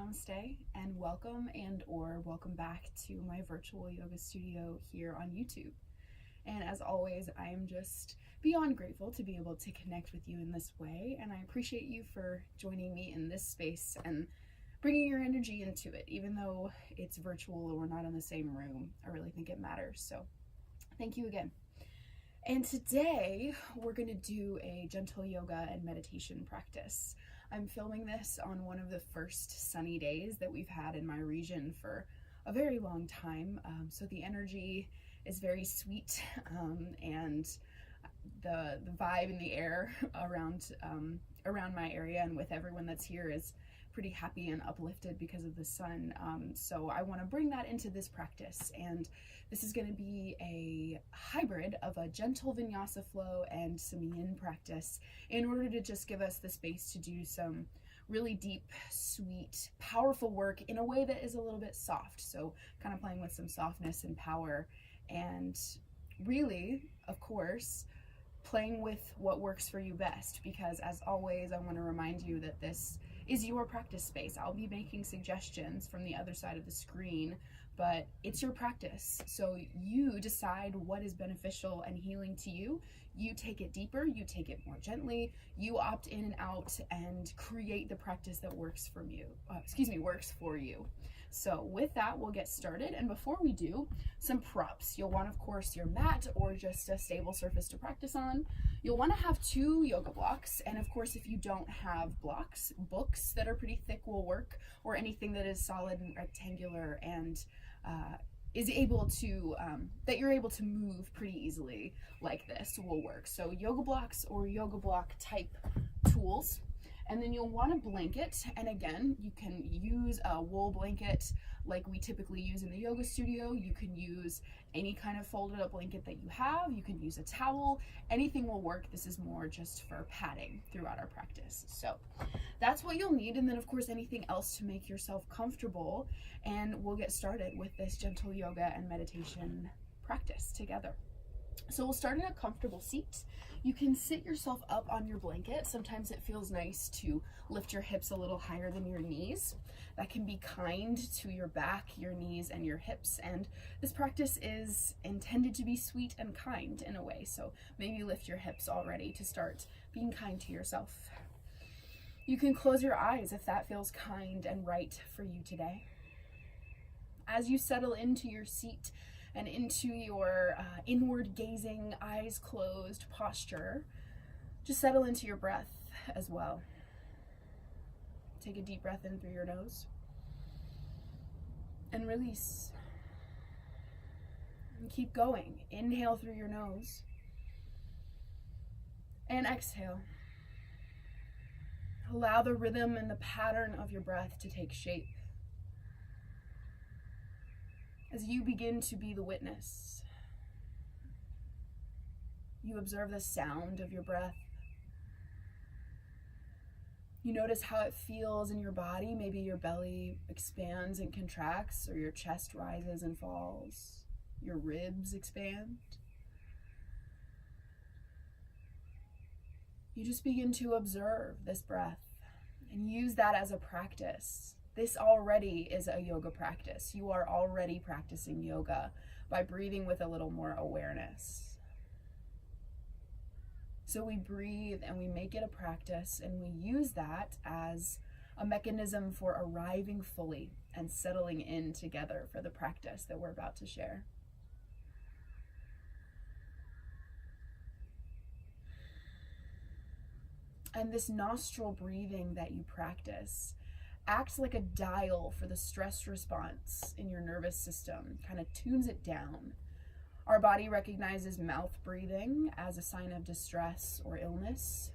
Namaste, and welcome back to my virtual yoga studio here on YouTube. And as always, I am just beyond grateful to be able to connect with you in this way, and I appreciate you for joining me in this space and bringing your energy into it. Even though it's virtual or we're not in the same room, I really think it matters. So thank you again. And today we're going to do a gentle yoga and meditation practice. I'm filming this on one of the first sunny days that we've had in my region for a very long time. So the energy is very sweet, and the vibe in the air around my area and with everyone that's here is pretty happy and uplifted because of the sun. So I want to bring that into this practice, and this is going to be a hybrid of a gentle vinyasa flow and some yin practice in order to just give us the space to do some really deep, sweet, powerful work in a way that is a little bit soft. So kind of playing with some softness and power, and really, of course, playing with what works for you best, because as always, I want to remind you that this is your practice space. I'll be making suggestions from the other side of the screen, but it's your practice. So you decide what is beneficial and healing to you. You take it deeper, you take it more gently, you opt in and out and create the practice that works for you. Works for you. So with that, we'll get started. And before we do, some props. You'll want, of course, your mat or just a stable surface to practice on. You'll want to have 2 yoga blocks. And of course, if you don't have blocks, books that are pretty thick will work, or anything that is solid and rectangular and is able to, that you're able to move pretty easily like this will work. So yoga blocks or yoga block type tools. And then you'll want a blanket, and again, you can use a wool blanket like we typically use in the yoga studio. You can use any kind of folded up blanket that you have. You can use a towel. Anything will work. This is more just for padding throughout our practice. So that's what you'll need, and then of course anything else to make yourself comfortable, and we'll get started with this gentle yoga and meditation practice together. So we'll start in a comfortable seat. You can sit yourself up on your blanket. Sometimes it feels nice to lift your hips a little higher than your knees. That can be kind to your back, your knees, and your hips. And this practice is intended to be sweet and kind in a way. So maybe lift your hips already to start being kind to yourself. You can close your eyes if that feels kind and right for you today. As you settle into your seat and into your inward gazing, eyes closed posture, just settle into your breath as well. Take a deep breath in through your nose and release. And keep going. Inhale through your nose and exhale. Allow the rhythm and the pattern of your breath to take shape as you begin to be the witness. You observe the sound of your breath. You notice how it feels in your body. Maybe your belly expands and contracts, or your chest rises and falls. Your ribs expand. You just begin to observe this breath and use that as a practice. This already is a yoga practice. You are already practicing yoga by breathing with a little more awareness. So we breathe and we make it a practice, and we use that as a mechanism for arriving fully and settling in together for the practice that we're about to share. And this nostril breathing that you practice acts like a dial for the stress response in your nervous system, kind of tunes it down. Our body recognizes mouth breathing as a sign of distress or illness,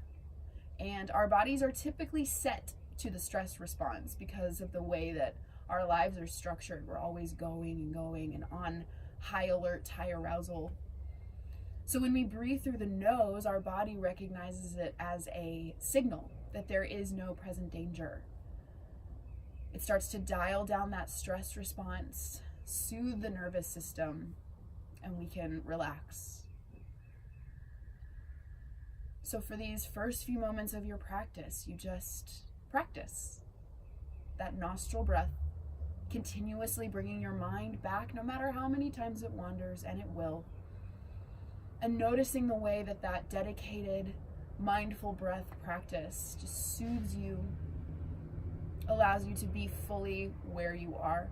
and our bodies are typically set to the stress response because of the way that our lives are structured. We're always going and going and on high alert, high arousal. So when we breathe through the nose, our body recognizes it as a signal that there is no present danger. It starts to dial down that stress response, soothe the nervous system, and we can relax. So for these first few moments of your practice, you just practice. that nostril breath, continuously bringing your mind back no matter how many times it wanders, and it will. And noticing the way that that dedicated, mindful breath practice just soothes you, allows you to be fully where you are.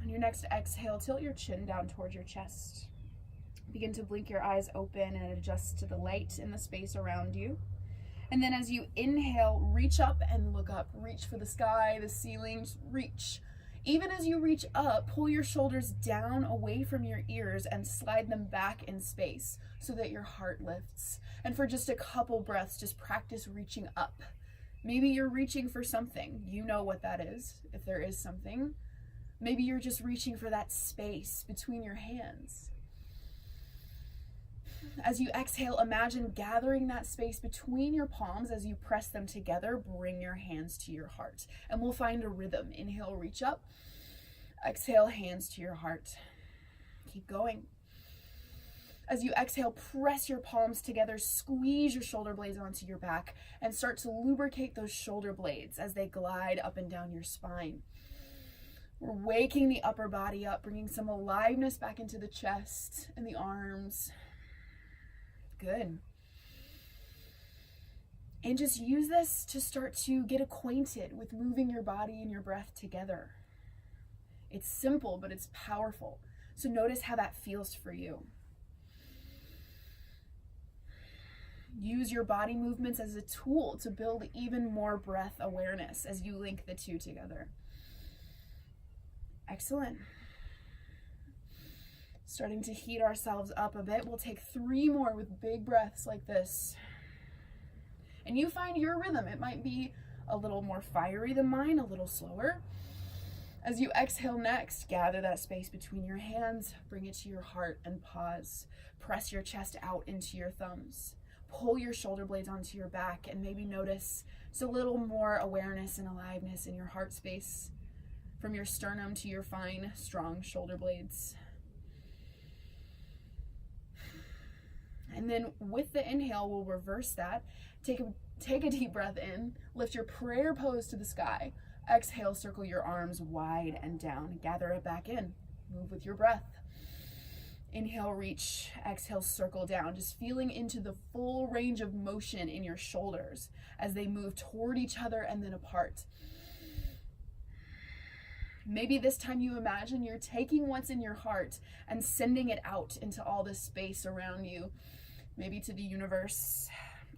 On your next exhale, tilt your chin down towards your chest. Begin to blink your eyes open and adjust to the light in the space around you. And then as you inhale, reach up and look up. Reach for the sky, the ceiling, just reach. Even as you reach up, pull your shoulders down away from your ears and slide them back in space so that your heart lifts. And for just a couple breaths, just practice reaching up. Maybe you're reaching for something. You know what that is, if there is something. Maybe you're just reaching for that space between your hands. As you exhale, imagine gathering that space between your palms as you press them together. Bring your hands to your heart, and we'll find a rhythm. Inhale, reach up. Exhale, hands to your heart. Keep going. As you exhale, press your palms together, squeeze your shoulder blades onto your back, and start to lubricate those shoulder blades as they glide up and down your spine. We're waking the upper body up, bringing some aliveness back into the chest and the arms. Good. And just use this to start to get acquainted with moving your body and your breath together. It's simple, but it's powerful. So notice how that feels for you. Use your body movements as a tool to build even more breath awareness as you link the two together. Excellent. Starting to heat ourselves up a bit. We'll take 3 more with big breaths like this. And you find your rhythm. It might be a little more fiery than mine, a little slower. As you exhale next, gather that space between your hands, bring it to your heart and pause. Press your chest out into your thumbs. Pull your shoulder blades onto your back and maybe notice just a little more awareness and aliveness in your heart space from your sternum to your fine, strong shoulder blades. And then with the inhale, we'll reverse that. Take a deep breath in, lift your prayer pose to the sky. Exhale, circle your arms wide and down. Gather it back in. Move with your breath. Inhale, reach. Exhale, circle down. Just feeling into the full range of motion in your shoulders as they move toward each other and then apart. Maybe this time you imagine you're taking what's in your heart and sending it out into all this space around you. Maybe to the universe,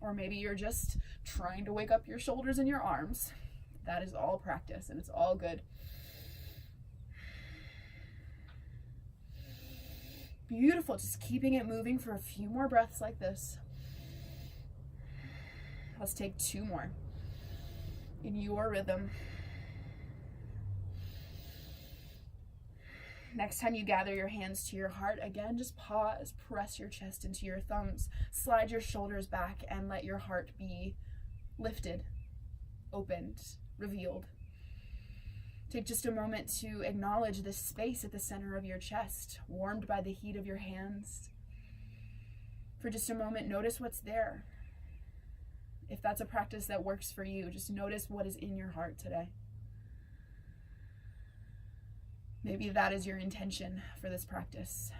or maybe you're just trying to wake up your shoulders and your arms. That is all practice, and it's all good. Beautiful, just keeping it moving for a few more breaths like this. Let's take 2 more in your rhythm. Next time you gather your hands to your heart, again, just pause, press your chest into your thumbs, slide your shoulders back, and let your heart be lifted, opened, revealed. Take just a moment to acknowledge this space at the center of your chest, warmed by the heat of your hands. For just a moment, notice what's there. If that's a practice that works for you, just notice what is in your heart today. Maybe that is your intention for this practice.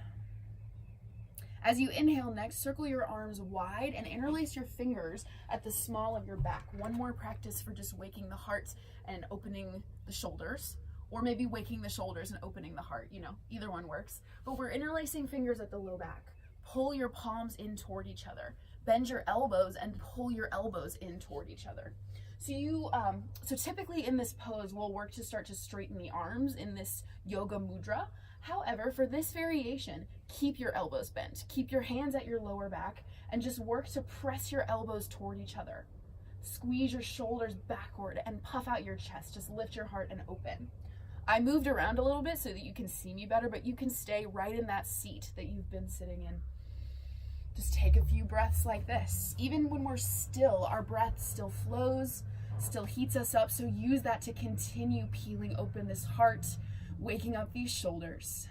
As you inhale next, circle your arms wide and interlace your fingers at the small of your back. One more practice for just waking the heart and opening the shoulders, or maybe waking the shoulders and opening the heart. Either one works. But we're interlacing fingers at the low back. Pull your palms in toward each other. Bend your elbows and pull your elbows in toward each other. So typically in this pose, we'll work to start to straighten the arms in this yoga mudra. However, for this variation, keep your elbows bent. Keep your hands at your lower back and just work to press your elbows toward each other. Squeeze your shoulders backward and puff out your chest. Just lift your heart and open. I moved around a little bit so that you can see me better, but you can stay right in that seat that you've been sitting in. Just take a few breaths like this. Even when we're still, our breath still flows still heats us up. So use that to continue peeling open this heart, waking up these shoulders.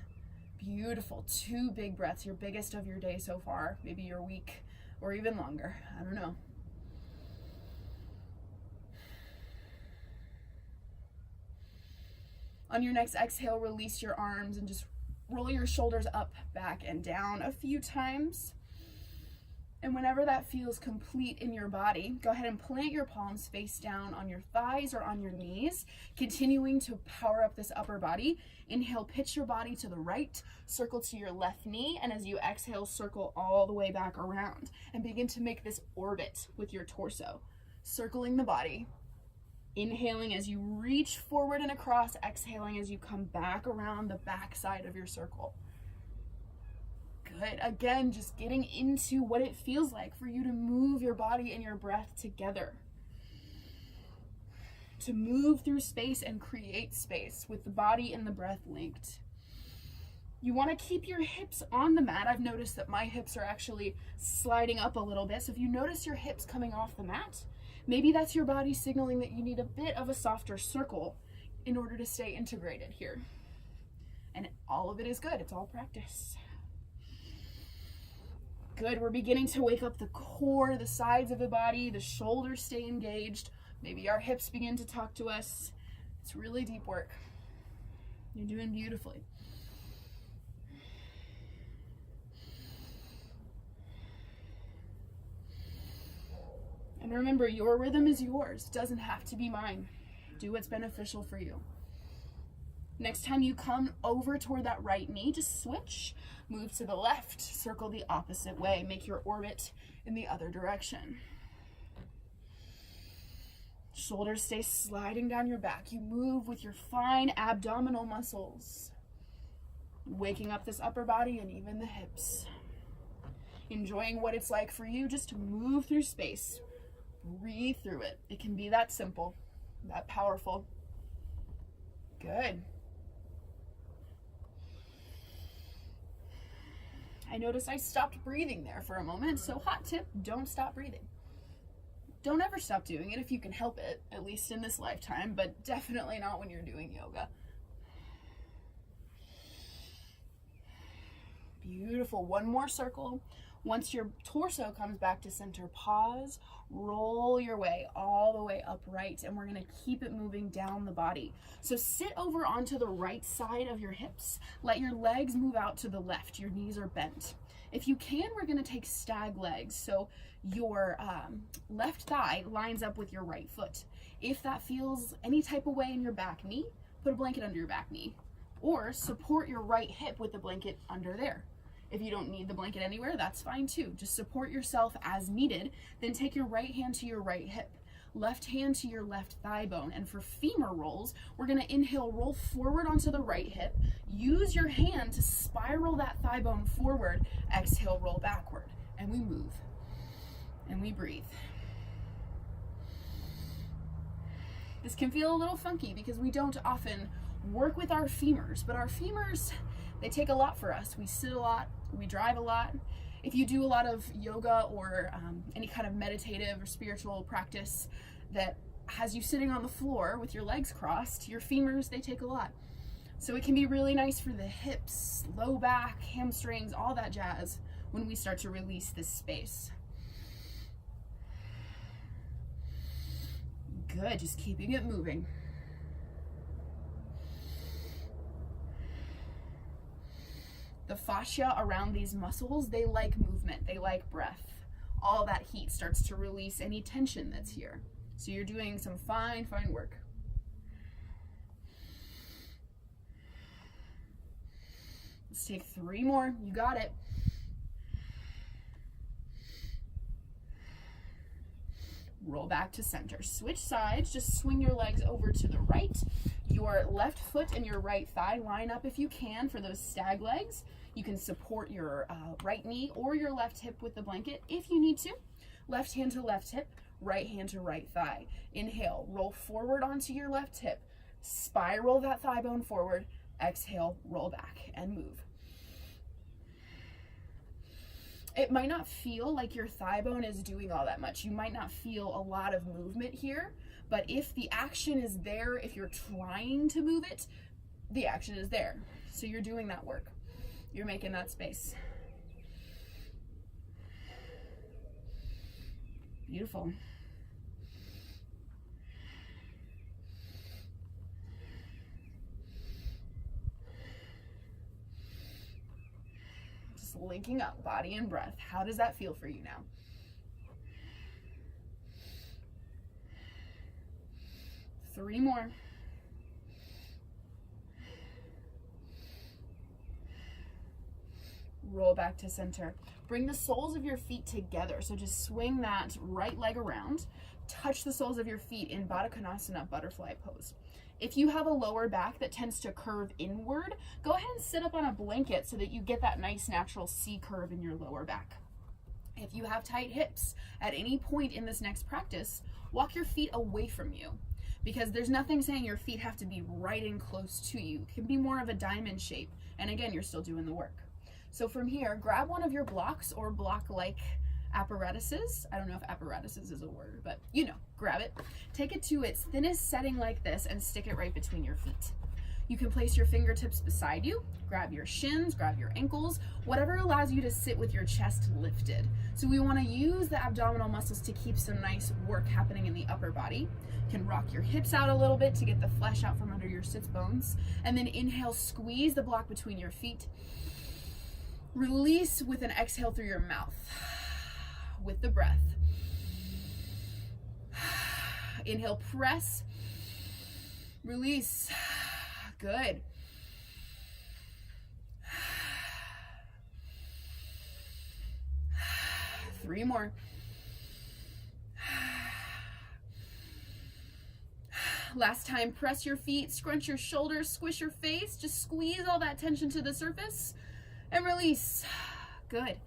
Beautiful. 2 big breaths, your biggest of your day so far, maybe your week or even longer. I don't know. On your next exhale, release your arms and just roll your shoulders up, back, and down a few times. And whenever that feels complete in your body, go ahead and plant your palms face down on your thighs or on your knees, continuing to power up this upper body. Inhale, pitch your body to the right, circle to your left knee, and as you exhale, circle all the way back around and begin to make this orbit with your torso, circling the body. Inhaling as you reach forward and across, exhaling as you come back around the back side of your circle. Good. Again, just getting into what it feels like for you to move your body and your breath together. To move through space and create space with the body and the breath linked. You want to keep your hips on the mat. I've noticed that my hips are actually sliding up a little bit. So if you notice your hips coming off the mat, maybe that's your body signaling that you need a bit of a softer circle in order to stay integrated here. And all of it is good. It's all practice. Good. We're beginning to wake up the core, the sides of the body, the shoulders stay engaged. Maybe our hips begin to talk to us. It's really deep work. You're doing beautifully. And remember, your rhythm is yours. It doesn't have to be mine. Do what's beneficial for you. Next time you come over toward that right knee, just switch. Move to the left, circle the opposite way. Make your orbit in the other direction. Shoulders stay sliding down your back. You move with your fine abdominal muscles, waking up this upper body and even the hips. Enjoying what it's like for you just to move through space. Breathe through it. It can be that simple, that powerful. Good. I noticed I stopped breathing there for a moment, so hot tip, don't stop breathing. Don't ever stop doing it if you can help it, at least in this lifetime, but definitely not when you're doing yoga. Beautiful. One more circle. Once your torso comes back to center, pause, roll your way all the way upright, and we're going to keep it moving down the body. So sit over onto the right side of your hips. Let your legs move out to the left. Your knees are bent. If you can, we're going to take stag legs. So your left thigh lines up with your right foot. If that feels any type of way in your back knee, put a blanket under your back knee, or support your right hip with the blanket under there. If you don't need the blanket anywhere, that's fine too. Just support yourself as needed. Then take your right hand to your right hip, left hand to your left thigh bone. And for femur rolls, we're gonna inhale, roll forward onto the right hip. Use your hand to spiral that thigh bone forward. Exhale, roll backward. And we move. And we breathe. This can feel a little funky because we don't often work with our femurs, but our femurs, they take a lot for us. We sit a lot, we drive a lot. If you do a lot of yoga or any kind of meditative or spiritual practice that has you sitting on the floor with your legs crossed, your femurs, they take a lot. So it can be really nice for the hips, low back, hamstrings, all that jazz when we start to release this space. Good, just keeping it moving. The fascia around these muscles, they like movement, they like breath. All that heat starts to release any tension that's here. So you're doing some fine, fine work. Let's take 3 more, you got it. Roll back to center. Switch sides, just swing your legs over to the right. Your left foot and your right thigh line up if you can for those stag legs. You can support your right knee or your left hip with the blanket if you need to. Left hand to left hip, right hand to right thigh. Inhale, roll forward onto your left hip. Spiral that thigh bone forward. Exhale, roll back and move. It might not feel like your thigh bone is doing all that much. You might not feel a lot of movement here, But if the action is there, if you're trying to move it, the action is there. So you're doing that work. You're making that space. Beautiful. Just linking up body and breath. How does that feel for you now? Three more. Roll back to center. Bring the soles of your feet together. So just swing that right leg around. Touch the soles of your feet in Baddha Konasana, butterfly pose. If you have a lower back that tends to curve inward, go ahead and sit up on a blanket so that you get that nice natural C curve in your lower back. If you have tight hips at any point in this next practice, walk your feet away from you, because there's nothing saying your feet have to be right in close to you. It can be more of a diamond shape. And again, you're still doing the work. So from here, grab one of your blocks or block-like apparatuses. I don't know if apparatuses is a word, but you know, grab it. Take it to its thinnest setting like this and stick it right between your feet. You can place your fingertips beside you, grab your shins, grab your ankles, whatever allows you to sit with your chest lifted. So we want to use the abdominal muscles to keep some nice work happening in the upper body. You can rock your hips out a little bit to get the flesh out from under your sits bones. And then inhale, squeeze the block between your feet. Release with an exhale through your mouth with the breath. Inhale, press, release. Good. Three more. Last time, press your feet, scrunch your shoulders, squish your face, just squeeze all that tension to the surface and release. Good.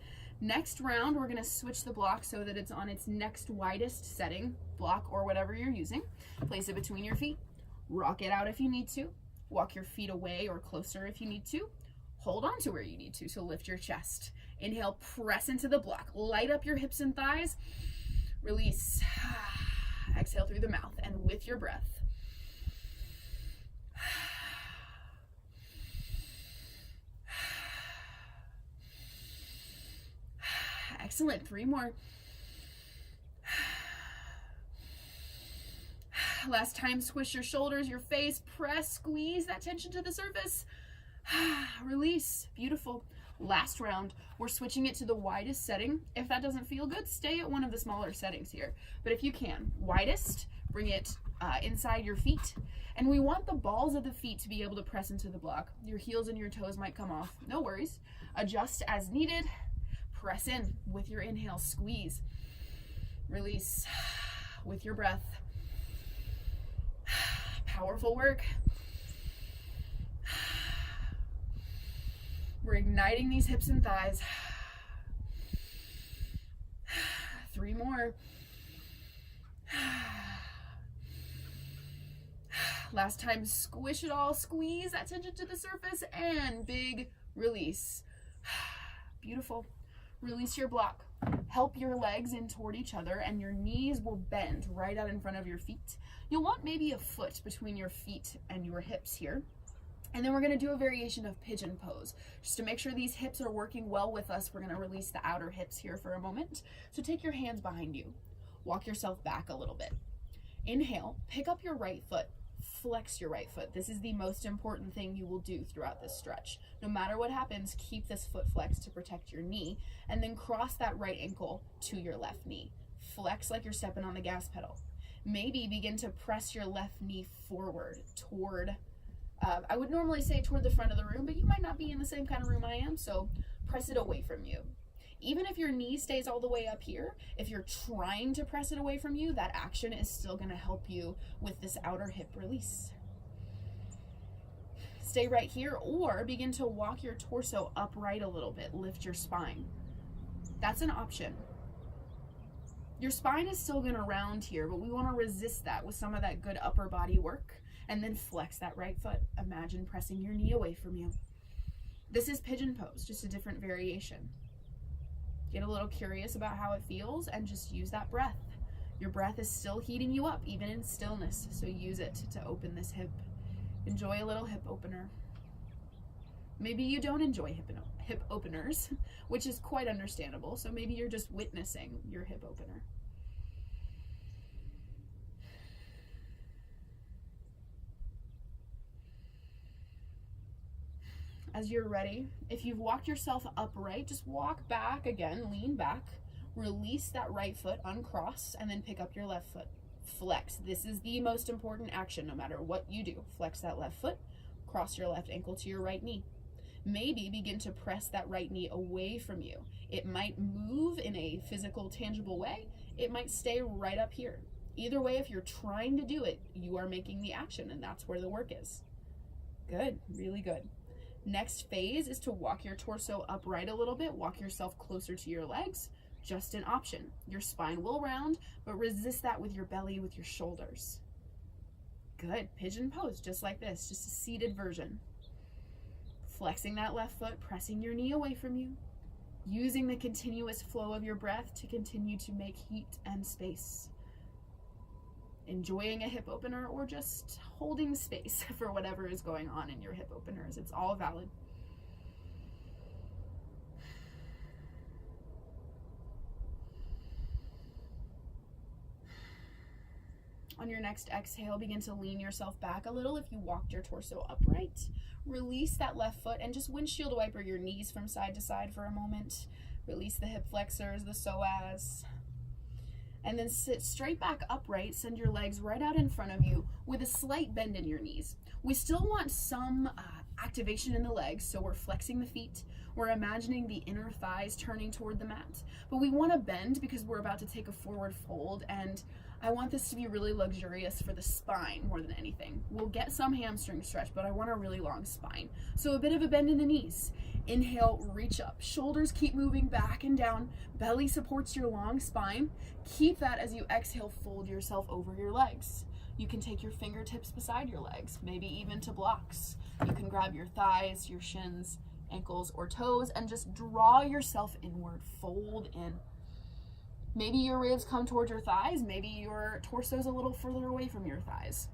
Next round, we're gonna switch the block so that it's on its next widest setting, block or whatever you're using. Place it between your feet, rock it out if you need to. Walk your feet away or closer if you need to. Hold on to where you need to, so lift your chest. Inhale, press into the block. Light up your hips and thighs. Release. Exhale through the mouth and with your breath. Excellent. Three more. Last time, squish your shoulders, your face, press, squeeze that tension to the surface. Release. Beautiful. Last round, we're switching it to the widest setting. If that doesn't feel good, stay at one of the smaller settings here. But if you can, widest, bring it inside your feet. And we want the balls of the feet to be able to press into the block. Your heels and your toes might come off. No worries. Adjust as needed. Press in with your inhale, squeeze. Release with your breath. Powerful work. We're igniting these hips and thighs. Three more. Last time, squish it all, squeeze that tension to the surface, and big release. Beautiful. Release your block. Help your legs in toward each other, and your knees will bend right out in front of your feet. You'll want maybe a foot between your feet and your hips here. And then we're going to do a variation of pigeon pose. Just to make sure these hips are working well with us, we're going to release the outer hips here for a moment. So take your hands behind you. Walk yourself back a little bit. Inhale, pick up your right foot. Flex your right foot. This is the most important thing you will do throughout this stretch. No matter what happens, keep this foot flexed to protect your knee, and then cross that right ankle to your left knee. Flex like you're stepping on the gas pedal. Maybe begin to press your left knee forward toward, I would normally say toward the front of the room, but you might not be in the same kind of room I am, so press it away from you. Even if your knee stays all the way up here, if you're trying to press it away from you, that action is still going to help you with this outer hip release. Stay right here, or begin to walk your torso upright a little bit. Lift your spine. That's an option. Your spine is still going to round here, but we want to resist that with some of that good upper body work, and then flex that right foot. Imagine pressing your knee away from you. This is pigeon pose, just a different variation. Get a little curious about how it feels and just use that breath. Your breath is still heating you up, even in stillness, so use it to open this hip. Enjoy a little hip opener. Maybe you don't enjoy hip openers, which is quite understandable, so maybe you're just witnessing your hip opener. As you're ready, if you've walked yourself upright, just walk back again, lean back, release that right foot, uncross, and then pick up your left foot. Flex. This is the most important action no matter what you do. Flex that left foot, cross your left ankle to your right knee. Maybe begin to press that right knee away from you. It might move in a physical, tangible way. It might stay right up here. Either way, if you're trying to do it, you are making the action, and that's where the work is. Good, really good. Next phase is to walk your torso upright a little bit. Walk yourself closer to your legs. Just an option. Your spine will round, but resist that with your belly, with your shoulders. Good. Pigeon pose, just like this, just a seated version. Flexing that left foot, pressing your knee away from you, using the continuous flow of your breath to continue to make heat and space. Enjoying a hip opener or just holding space for whatever is going on in your hip openers. It's all valid. On your next exhale, begin to lean yourself back a little if you walked your torso upright. Release that left foot and just windshield wiper your knees from side to side for a moment. Release the hip flexors, the psoas. And then sit straight back upright, send your legs right out in front of you with a slight bend in your knees. We still want some activation in the legs, so we're flexing the feet. We're imagining the inner thighs turning toward the mat. But we want to bend because we're about to take a forward fold, and I want this to be really luxurious for the spine more than anything. We'll get some hamstring stretch, but I want a really long spine. So a bit of a bend in the knees. Inhale, reach up. Shoulders keep moving back and down. Belly supports your long spine. Keep that as you exhale, fold yourself over your legs. You can take your fingertips beside your legs, maybe even to blocks. You can grab your thighs, your shins, ankles, or toes, and just draw yourself inward, fold in. Maybe your ribs come towards your thighs, maybe your torso's a little further away from your thighs.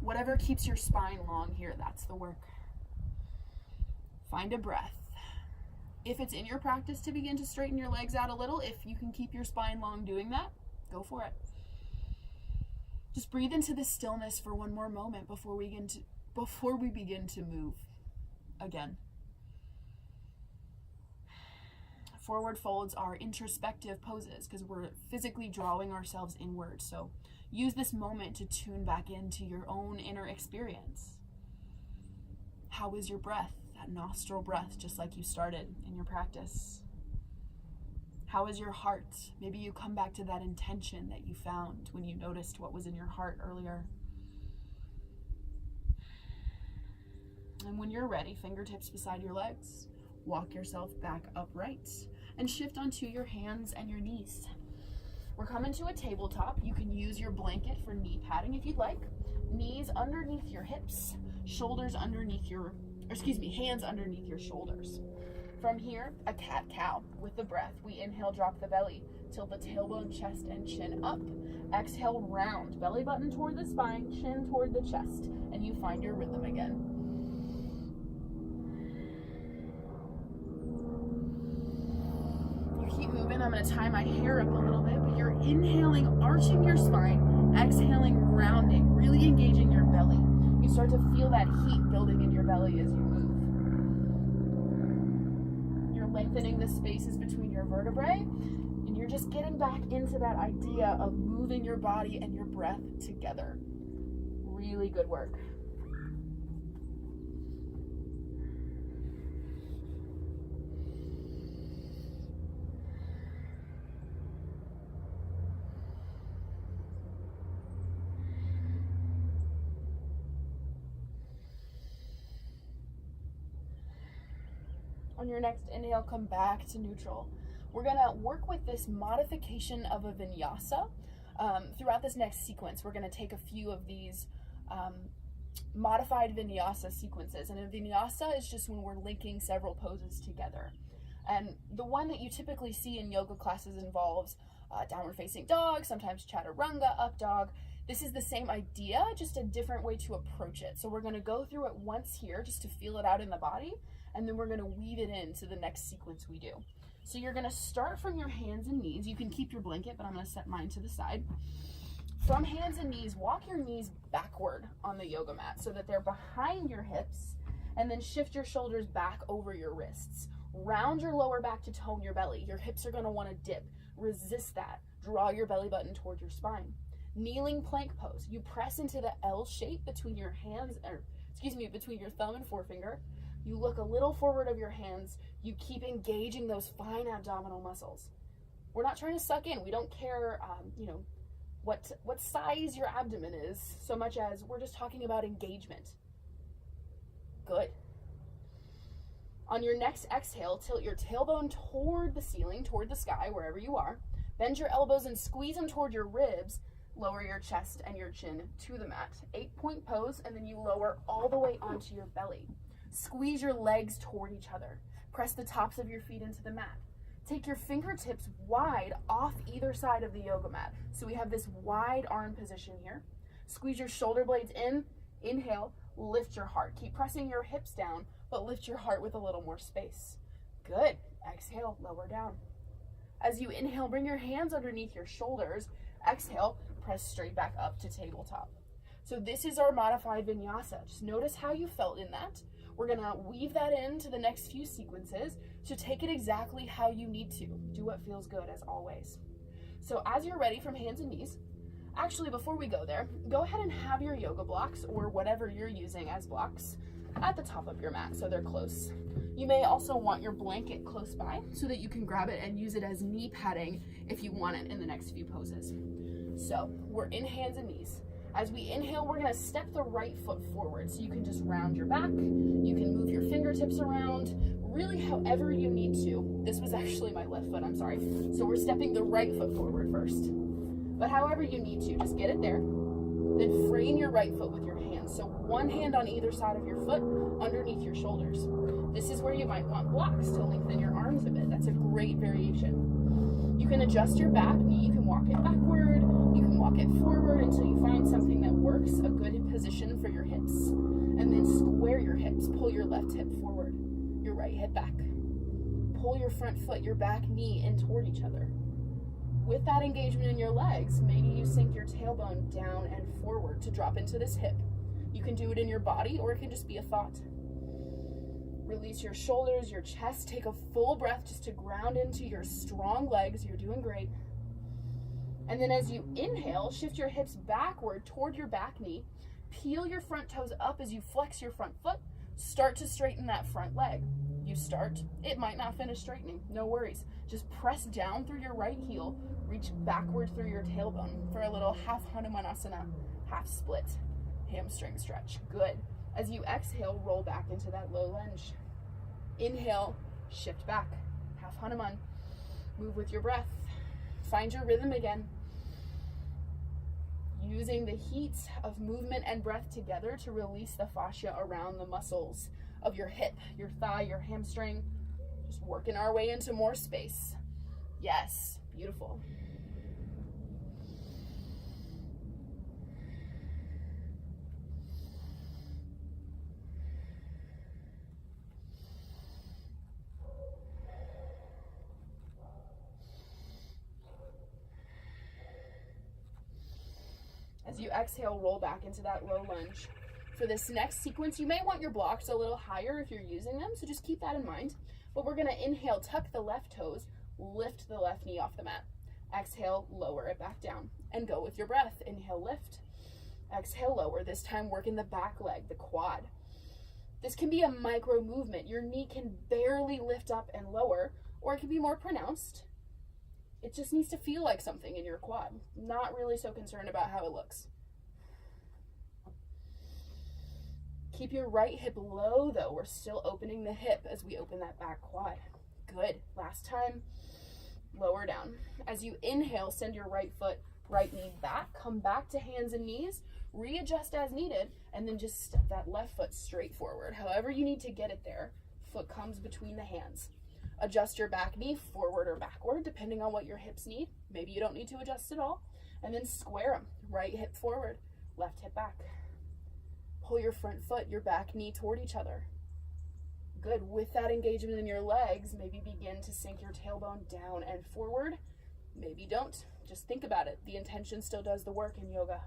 Whatever keeps your spine long here, that's the work. Find a breath. If it's in your practice to begin to straighten your legs out a little, if you can keep your spine long doing that, go for it. Just breathe into the stillness for one more moment before we begin to move again. Forward folds are introspective poses because we're physically drawing ourselves inward. So use this moment to tune back into your own inner experience. How is your breath? That nostril breath, just like you started in your practice. How is your heart? Maybe you come back to that intention that you found when you noticed what was in your heart earlier. And when you're ready, fingertips beside your legs, walk yourself back upright and shift onto your hands and your knees. We're coming to a tabletop. You can use your blanket for knee padding if you'd like. Knees underneath your hips, shoulders underneath hands underneath your shoulders. From here, a cat-cow with the breath. We inhale, drop the belly, tilt the tailbone, chest, and chin up. Exhale, round, belly button toward the spine, chin toward the chest, and you find your rhythm again. You keep moving. I'm going to tie my hair up a little bit, but you're inhaling, arching your spine, exhaling, rounding, really engaging your belly. You start to feel that heat building in your belly as you move. Lengthening the spaces between your vertebrae, and you're just getting back into that idea of moving your body and your breath together. Really good work. On your next inhale, come back to neutral. We're gonna work with this modification of a vinyasa. Throughout this next sequence, we're gonna take a few of these modified vinyasa sequences. And a vinyasa is just when we're linking several poses together. And the one that you typically see in yoga classes involves downward facing dog, sometimes chaturanga, up dog. This is the same idea, just a different way to approach it. So we're gonna go through it once here just to feel it out in the body, and then we're gonna weave it into the next sequence we do. So you're gonna start from your hands and knees. You can keep your blanket, but I'm gonna set mine to the side. From hands and knees, walk your knees backward on the yoga mat so that they're behind your hips, and then shift your shoulders back over your wrists. Round your lower back to tone your belly. Your hips are gonna wanna dip. Resist that. Draw your belly button toward your spine. Kneeling plank pose. You press into the L shape between your hands, between your thumb and forefinger. You look a little forward of your hands. You keep engaging those fine abdominal muscles. We're not trying to suck in. We don't care, what size your abdomen is, so much as we're just talking about engagement. Good. On your next exhale, tilt your tailbone toward the ceiling, toward the sky, wherever you are. Bend your elbows and squeeze them toward your ribs. Lower your chest and your chin to the mat. 8-point pose, and then you lower all the way onto your belly. Squeeze your legs toward each other. Press the tops of your feet into the mat. Take your fingertips wide off either side of the yoga mat. So we have this wide arm position here. Squeeze your shoulder blades in. Inhale, lift your heart. Keep pressing your hips down, but lift your heart with a little more space. Good. Exhale, lower down. As you inhale, bring your hands underneath your shoulders. Exhale, press straight back up to tabletop. So this is our modified vinyasa. Just notice how you felt in that. We're gonna weave that into the next few sequences, so take it exactly how you need to. Do what feels good, as always. So as you're ready from hands and knees, actually before we go there, go ahead and have your yoga blocks, or whatever you're using as blocks, at the top of your mat so they're close. You may also want your blanket close by so that you can grab it and use it as knee padding if you want it in the next few poses. So we're in hands and knees. As we inhale, we're gonna step the right foot forward. So you can just round your back. You can move your fingertips around, really however you need to. This was actually my left foot, I'm sorry. So we're stepping the right foot forward first. But however you need to, just get it there. Then frame your right foot with your hands. So one hand on either side of your foot, underneath your shoulders. This is where you might want blocks to lengthen your arms a bit. That's a great variation. You can adjust your back knee. You can walk it backward. You can walk it forward until you find something that works, a good position for your hips. And then square your hips. Pull your left hip forward, your right hip back. Pull your front foot, your back knee in toward each other. With that engagement in your legs, maybe you sink your tailbone down and forward to drop into this hip. You can do it in your body, or it can just be a thought. Release your shoulders, your chest. Take a full breath just to ground into your strong legs. You're doing great. And then as you inhale, shift your hips backward toward your back knee. Peel your front toes up as you flex your front foot. Start to straighten that front leg. You start, it might not finish straightening, no worries. Just press down through your right heel, reach backward through your tailbone for a little half Hanumanasana, half split hamstring stretch. Good. As you exhale, roll back into that low lunge. Inhale, shift back, half Hanuman. Move with your breath. Find your rhythm again. Using the heat of movement and breath together to release the fascia around the muscles of your hip, your thigh, your hamstring. Just working our way into more space. Yes, beautiful. As you exhale, roll back into that low lunge. For this next sequence, you may want your blocks a little higher if you're using them, so just keep that in mind. But we're gonna inhale, tuck the left toes, lift the left knee off the mat. Exhale, lower it back down, and go with your breath. Inhale, lift. Exhale, lower. This time, work in the back leg, the quad. This can be a micro movement. Your knee can barely lift up and lower, or it can be more pronounced. It just needs to feel like something in your quad. Not really so concerned about how it looks. Keep your right hip low though. We're still opening the hip as we open that back quad. Good. Last time, lower down. As you inhale, send your right foot, right knee back. Come back to hands and knees. Readjust as needed. And then just step that left foot straight forward. However you need to get it there. Foot comes between the hands. Adjust your back knee forward or backward, depending on what your hips need. Maybe you don't need to adjust at all. And then square them. Right hip forward, left hip back. Pull your front foot, your back knee toward each other. Good. With that engagement in your legs, maybe begin to sink your tailbone down and forward. Maybe don't. Just think about it. The intention still does the work in yoga.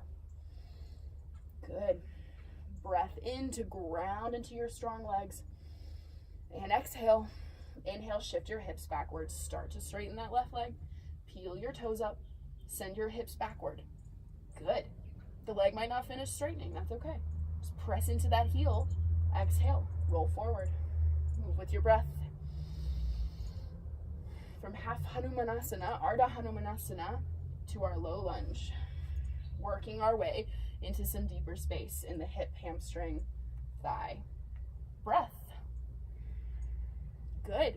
Good. Breath in to ground into your strong legs. And exhale. Inhale, shift your hips backwards. Start to straighten that left leg. Peel your toes up. Send your hips backward. Good. The leg might not finish straightening. That's okay. Just press into that heel. Exhale. Roll forward. Move with your breath. From half Hanumanasana, Ardha Hanumanasana, to our low lunge. Working our way into some deeper space in the hip, hamstring, thigh. Breath. Good.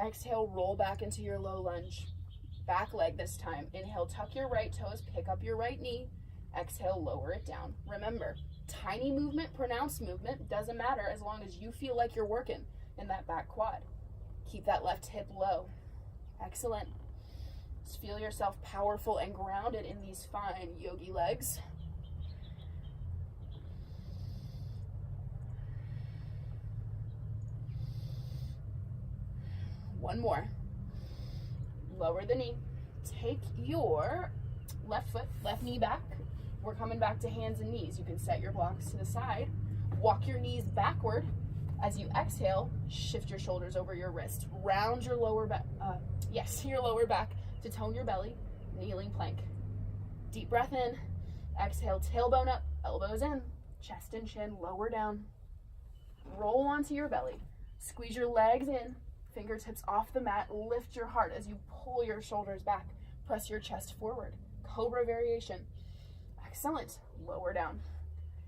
Exhale, roll back into your low lunge. Back leg this time. Inhale, tuck your right toes, pick up your right knee. Exhale, lower it down. Remember, tiny movement, pronounced movement, doesn't matter as long as you feel like you're working in that back quad. Keep that left hip low. Excellent. Just feel yourself powerful and grounded in these fine yogi legs. One more. Lower the knee. Take your left foot, left knee back. We're coming back to hands and knees. You can set your blocks to the side. Walk your knees backward. As you exhale, shift your shoulders over your wrist. Round your lower back, your lower back to tone your belly. Kneeling plank. Deep breath in. Exhale, tailbone up, elbows in. Chest and chin, lower down. Roll onto your belly. Squeeze your legs in. Fingertips off the mat. Lift your heart as you pull your shoulders back. Press your chest forward. Cobra variation. Excellent. Lower down.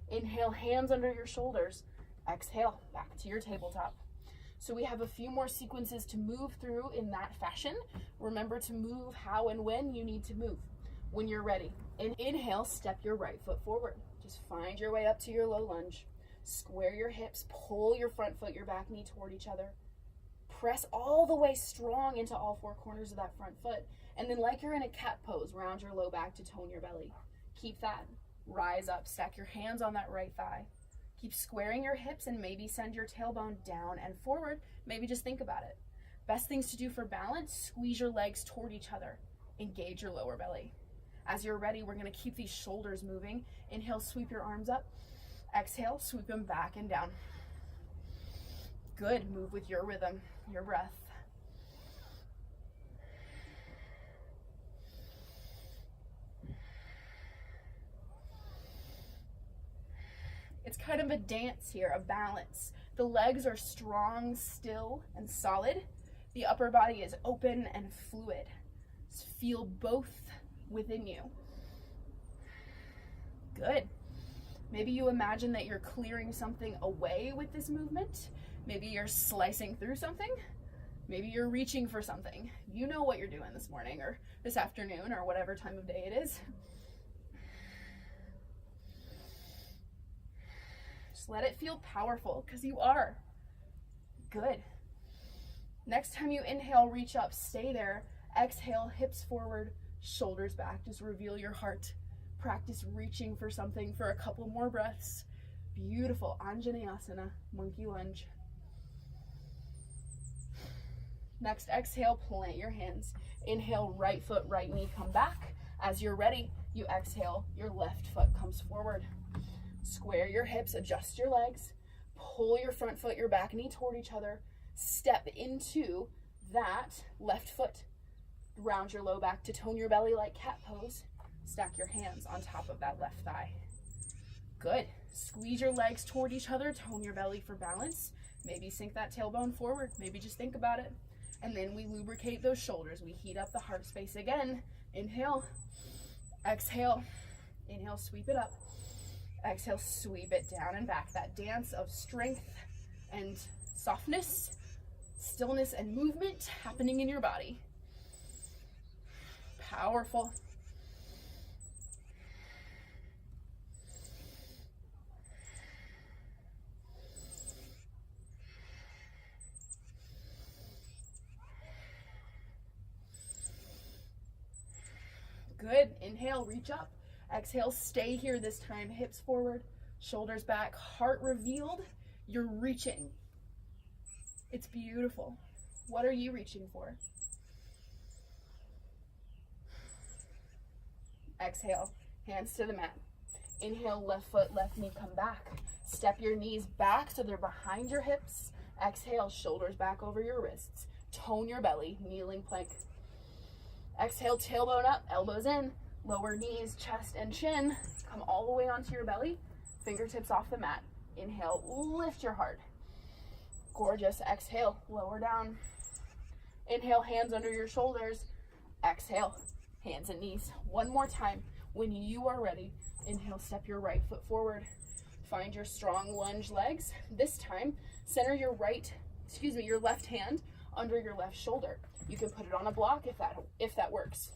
Inhale, hands under your shoulders. Exhale, back to your tabletop. So we have a few more sequences to move through in that fashion. Remember to move how and when you need to move. When you're ready, inhale, step your right foot forward. Just find your way up to your low lunge. Square your hips, pull your front foot, your back knee toward each other. Press all the way strong into all four corners of that front foot. And then like you're in a cat pose, round your low back to tone your belly. Keep that. Rise up, stack your hands on that right thigh. Keep squaring your hips and maybe send your tailbone down and forward. Maybe just think about it. Best things to do for balance, squeeze your legs toward each other. Engage your lower belly. As you're ready, we're going to keep these shoulders moving. Inhale, sweep your arms up. Exhale, sweep them back and down. Good. Move with your rhythm, your breath. It's kind of a dance here, a balance. The legs are strong, still, and solid. The upper body is open and fluid. Just feel both within you. Good. Maybe you imagine that you're clearing something away with this movement. Maybe you're slicing through something. Maybe you're reaching for something. You know what you're doing this morning or this afternoon or whatever time of day it is. Just let it feel powerful because you are. Good. Next time you inhale, reach up, stay there. Exhale, hips forward, shoulders back. Just reveal your heart. Practice reaching for something for a couple more breaths. Beautiful. Anjaneyasana, monkey lunge. Next, exhale, plant your hands. Inhale, right foot, right knee, come back. As you're ready, you exhale, your left foot comes forward. Square your hips, adjust your legs, pull your front foot, your back knee toward each other. Step into that left foot. Round your low back to tone your belly like cat pose. Stack your hands on top of that left thigh. Good. Squeeze your legs toward each other, tone your belly for balance. Maybe sink that tailbone forward. Maybe just think about it. And then we lubricate those shoulders. We heat up the heart space again. Inhale. Exhale. Inhale, sweep it up. Exhale, sweep it down and back. That dance of strength and softness, stillness and movement happening in your body. Powerful. Good. Inhale, reach up. Exhale, stay here this time. Hips forward, shoulders back, heart revealed. You're reaching. It's beautiful. What are you reaching for? Exhale, hands to the mat. Inhale, left foot, left knee, come back. Step your knees back so they're behind your hips. Exhale, shoulders back over your wrists. Tone your belly, kneeling plank. Exhale, tailbone up, elbows in. Lower knees, chest and chin. Come all the way onto your belly. Fingertips off the mat. Inhale, lift your heart. Gorgeous. Exhale, lower down. Inhale, hands under your shoulders. Exhale, hands and knees. One more time. When you are ready, inhale, step your right foot forward. Find your strong lunge legs. This time, center your your left hand under your left shoulder. You can put it on a block if that works.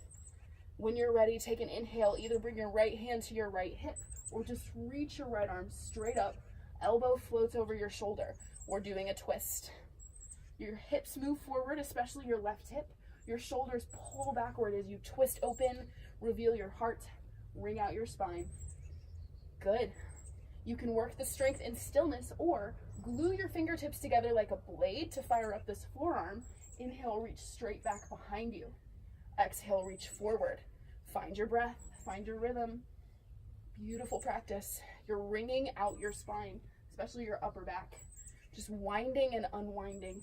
When you're ready, take an inhale. Either bring your right hand to your right hip or just reach your right arm straight up. Elbow floats over your shoulder. We're doing a twist. Your hips move forward, especially your left hip. Your shoulders pull backward as you twist open, reveal your heart, wring out your spine. Good. You can work the strength in stillness or glue your fingertips together like a blade to fire up this forearm. Inhale, reach straight back behind you. Exhale, reach forward. Find your breath, find your rhythm. Beautiful practice. You're wringing out your spine, especially your upper back. Just winding and unwinding.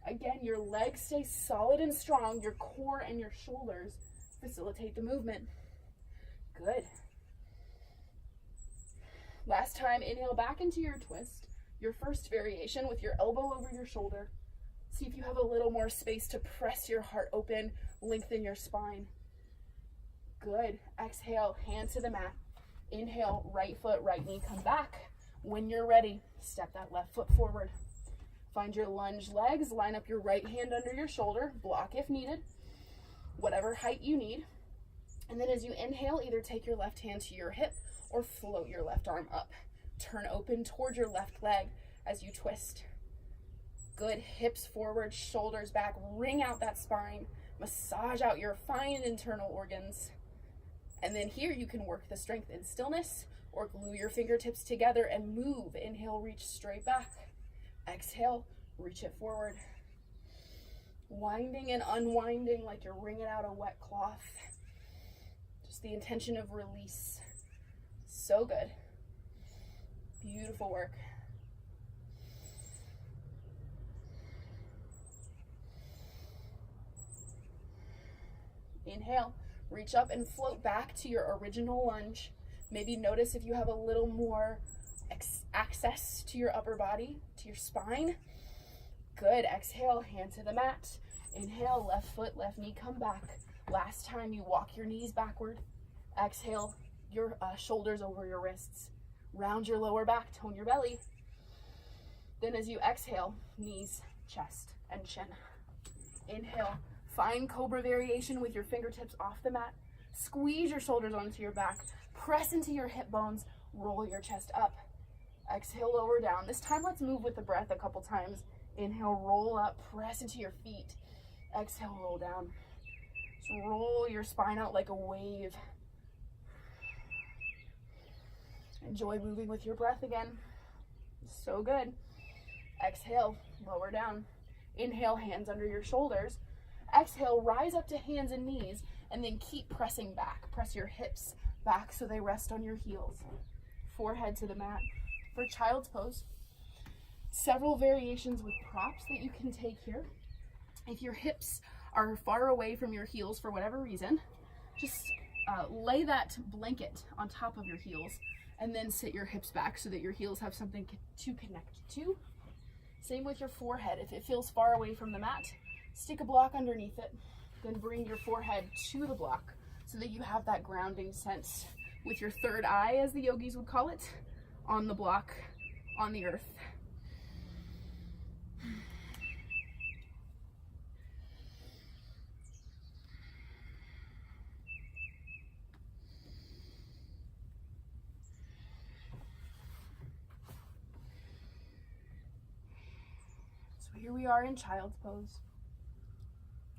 Again, your legs stay solid and strong. Your core and your shoulders facilitate the movement. Good. Last time, inhale back into your twist. Your first variation with your elbow over your shoulder. See if you have a little more space to press your heart open, lengthen your spine. Good. Exhale, hands to the mat. Inhale, right foot, right knee, come back. When you're ready, step that left foot forward. Find your lunge legs, line up your right hand under your shoulder, block if needed, whatever height you need. And then as you inhale, either take your left hand to your hip or float your left arm up. Turn open toward your left leg as you twist. Good. Hips forward, shoulders back, wring out that spine, massage out your fine internal organs. And then here you can work the strength in stillness or glue your fingertips together and move. Inhale, reach straight back. Exhale, reach it forward. Winding and unwinding like you're wringing out a wet cloth. Just the intention of release. So good. Beautiful work. Inhale, reach up and float back to your original lunge. Maybe notice if you have a little more access to your upper body, to your spine. Good. Exhale, hand to the mat. Inhale, left foot, left knee, come back. Last time, you walk your knees backward. Exhale, your shoulders over your wrists. Round your lower back, tone your belly. Then as you exhale, knees, chest, and chin. Inhale, find cobra variation with your fingertips off the mat. Squeeze your shoulders onto your back. Press into your hip bones. Roll your chest up. Exhale, lower down. This time, let's move with the breath a couple times. Inhale, roll up, press into your feet. Exhale, roll down. Just roll your spine out like a wave. Enjoy moving with your breath again. So good. Exhale, lower down. Inhale, hands under your shoulders. Exhale, rise up to hands and knees, and then keep pressing back. Press your hips back so they rest on your heels. Forehead to the mat. For child's pose, several variations with props that you can take here. If your hips are far away from your heels for whatever reason, just lay that blanket on top of your heels and then sit your hips back so that your heels have something to connect to. Same with your forehead. If it feels far away from the mat, stick a block underneath it, then bring your forehead to the block so that you have that grounding sense with your third eye, as the yogis would call it, on the block, on the earth. So here we are in child's pose.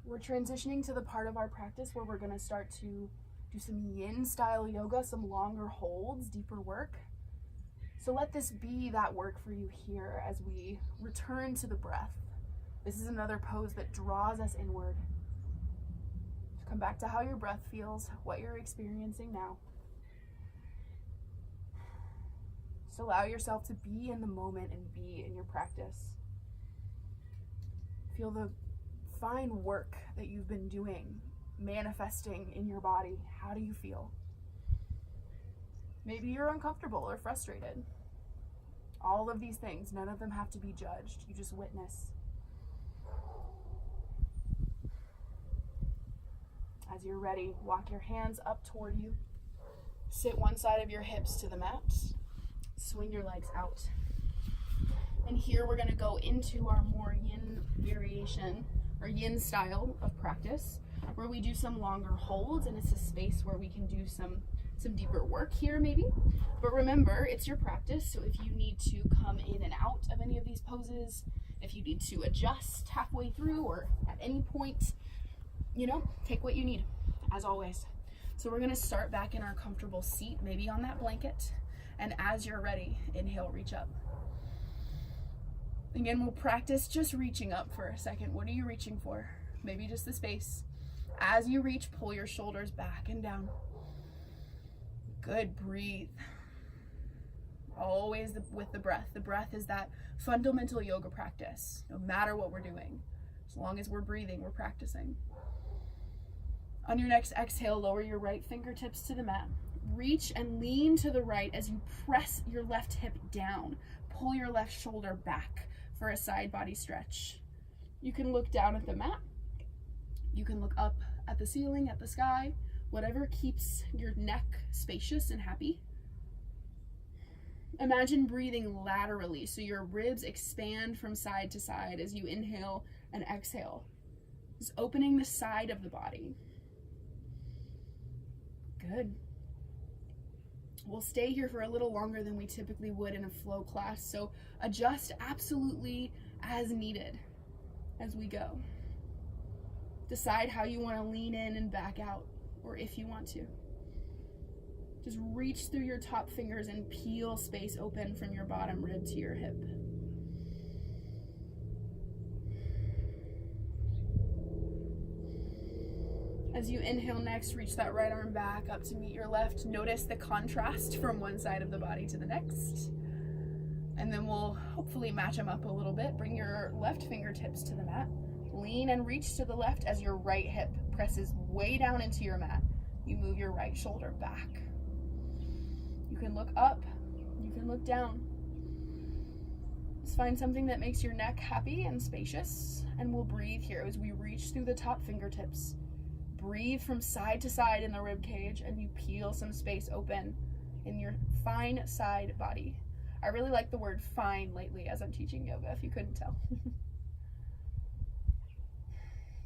We're transitioning to the part of our practice where we're going to start to do some yin style yoga, some longer holds, deeper work. So let this be that work for you here as we return to the breath. This is another pose that draws us inward. Come back to how your breath feels, what you're experiencing now. Just allow yourself to be in the moment and be in your practice. Feel the fine work that you've been doing, manifesting in your body. How do you feel? Maybe you're uncomfortable or frustrated. All of these things, none of them have to be judged. You just witness. As you're ready, walk your hands up toward you. Sit one side of your hips to the mat. Swing your legs out. And here we're going to go into our more yin variation, or yin style of practice, where we do some longer holds, and it's a space where we can do some deeper work here maybe. But remember, it's your practice, so if you need to come in and out of any of these poses, if you need to adjust halfway through or at any point, take what you need, as always. So we're going to start back in our comfortable seat, maybe on that blanket, and as you're ready, inhale, reach up. Again, we'll practice just reaching up for a second. What are you reaching for? Maybe just the space. As you reach, pull your shoulders back and down. Good, breathe. Always with the breath. The breath is that fundamental yoga practice, no matter what we're doing. As long as we're breathing, we're practicing. On your next exhale, lower your right fingertips to the mat. Reach and lean to the right as you press your left hip down. Pull your left shoulder back for a side body stretch. You can look down at the mat. You can look up at the ceiling, at the sky, whatever keeps your neck spacious and happy. Imagine breathing laterally, so your ribs expand from side to side as you inhale and exhale. Just opening the side of the body. Good. We'll stay here for a little longer than we typically would in a flow class, so adjust absolutely as needed as we go. Decide how you want to lean in and back out, or if you want to. Just reach through your top fingers and peel space open from your bottom rib to your hip. As you inhale next, reach that right arm back up to meet your left. Notice the contrast from one side of the body to the next. And then we'll hopefully match them up a little bit. Bring your left fingertips to the mat. Lean and reach to the left as your right hip presses way down into your mat. You move your right shoulder back. You can look up, you can look down. Just find something that makes your neck happy and spacious, and we'll breathe here as we reach through the top fingertips. Breathe from side to side in the rib cage, and you peel some space open in your fine side body. I really like the word fine lately as I'm teaching yoga, if you couldn't tell.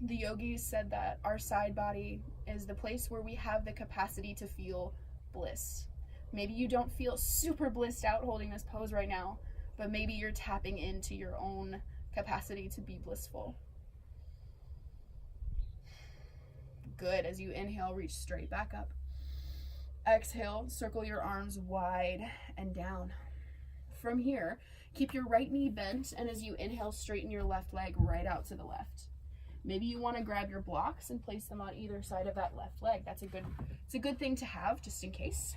The yogis said that our side body is the place where we have the capacity to feel bliss. Maybe you don't feel super blissed out holding this pose right now, but maybe you're tapping into your own capacity to be blissful. Good. As you inhale, reach straight back up. Exhale, circle your arms wide and down. From here, keep your right knee bent, and as you inhale, straighten your left leg right out to the left. Maybe you want to grab your blocks and place them on either side of that left leg. It's a good thing to have just in case.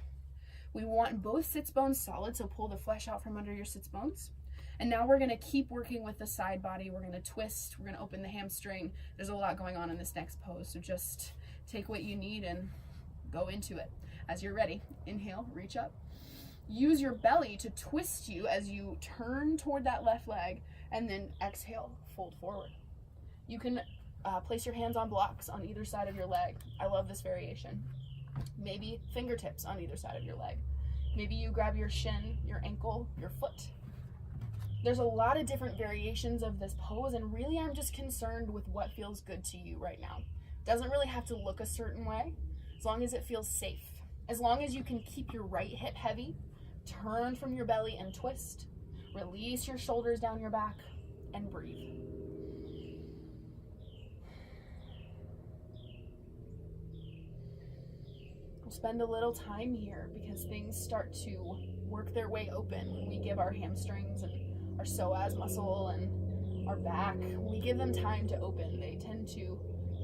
We want both sits bones solid, so pull the flesh out from under your sits bones. And now we're going to keep working with the side body. We're going to twist. We're going to open the hamstring. There's a lot going on in this next pose, so just take what you need and go into it. As you're ready, inhale, reach up. Use your belly to twist you as you turn toward that left leg, and then exhale, fold forward. You can place your hands on blocks on either side of your leg. I love this variation. Maybe fingertips on either side of your leg. Maybe you grab your shin, your ankle, your foot. There's a lot of different variations of this pose, and really I'm just concerned with what feels good to you right now. Doesn't really have to look a certain way, as long as it feels safe. As long as you can keep your right hip heavy, turn from your belly and twist. Release your shoulders down your back. and breathe. We'll spend a little time here because things start to work their way open when we give our hamstrings and our psoas muscle and our back. When we give them time to open, they tend to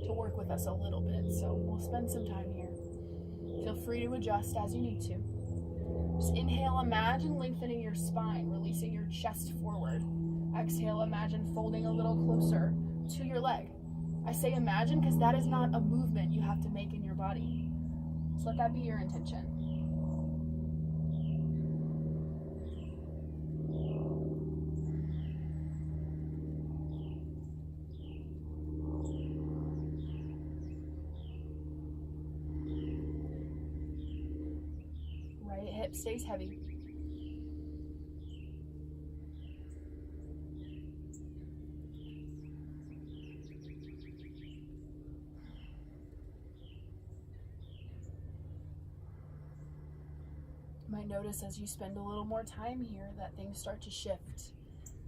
work with us a little bit. So we'll spend some time here. Feel free to adjust as you need to. Just inhale, imagine lengthening your spine, releasing your chest forward. Exhale, imagine folding a little closer to your leg. I say imagine because that is not a movement you have to make in your body. So let that be your intention. Right hip stays heavy. You might notice as you spend a little more time here that things start to shift.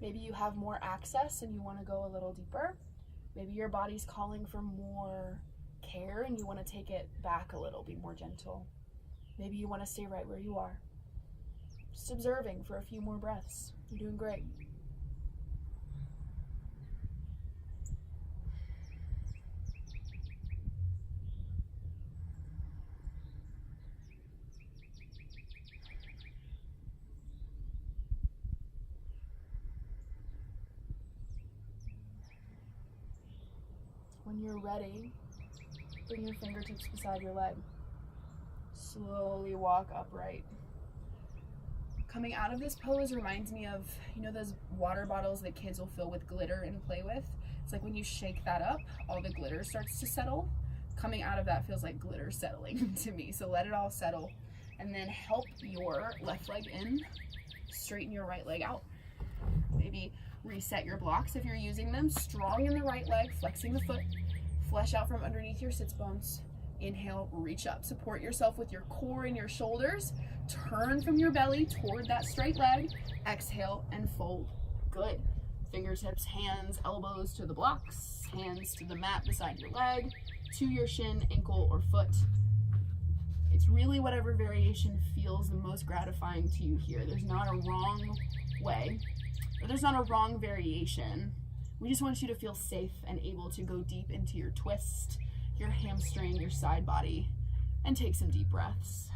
Maybe you have more access and you want to go a little deeper. Maybe your body's calling for more care and you want to take it back a little, be more gentle. Maybe you want to stay right where you are. Just observing for a few more breaths. You're doing great. When you're ready, bring your fingertips beside your leg. Slowly walk upright. Coming out of this pose reminds me of, those water bottles that kids will fill with glitter and play with? It's like when you shake that up, all the glitter starts to settle. Coming out of that feels like glitter settling to me. So let it all settle. And then help your left leg in, straighten your right leg out. Maybe reset your blocks if you're using them. Strong in the right leg, flexing the foot. Flesh out from underneath your sits bones. Inhale, reach up. Support yourself with your core and your shoulders. Turn from your belly toward that straight leg. Exhale and fold. Good. Fingertips, hands, elbows to the blocks. Hands to the mat beside your leg. To your shin, ankle, or foot. It's really whatever variation feels the most gratifying to you here. There's not a wrong way. There's not a wrong variation. We just want you to feel safe and able to go deep into your twist, your hamstring, your side body, and take some deep breaths.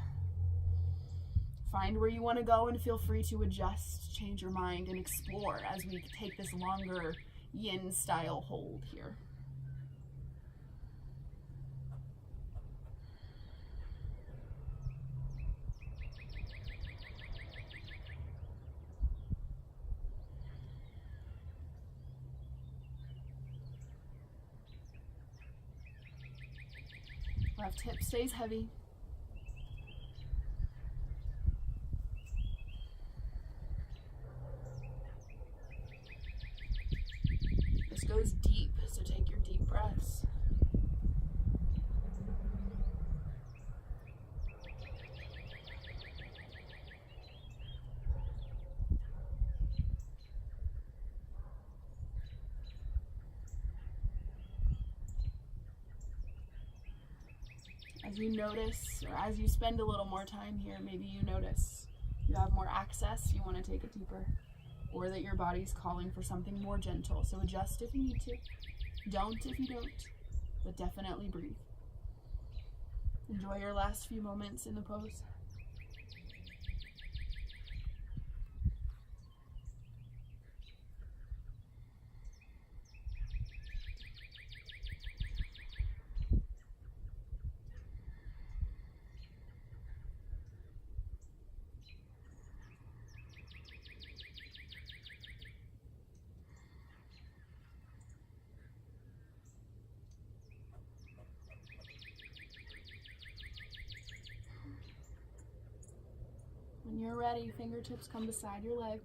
Find where you want to go and feel free to adjust, change your mind, and explore as we take this longer yin style hold here. Left hip stays heavy. This goes deep, so take your deep breaths. As you notice, or as you spend a little more time here, maybe you notice you have more access, you want to take it deeper, or that your body's calling for something more gentle. So adjust if you need to. Don't if you don't, but definitely breathe. Enjoy your last few moments in the pose. When you're ready, fingertips come beside your leg.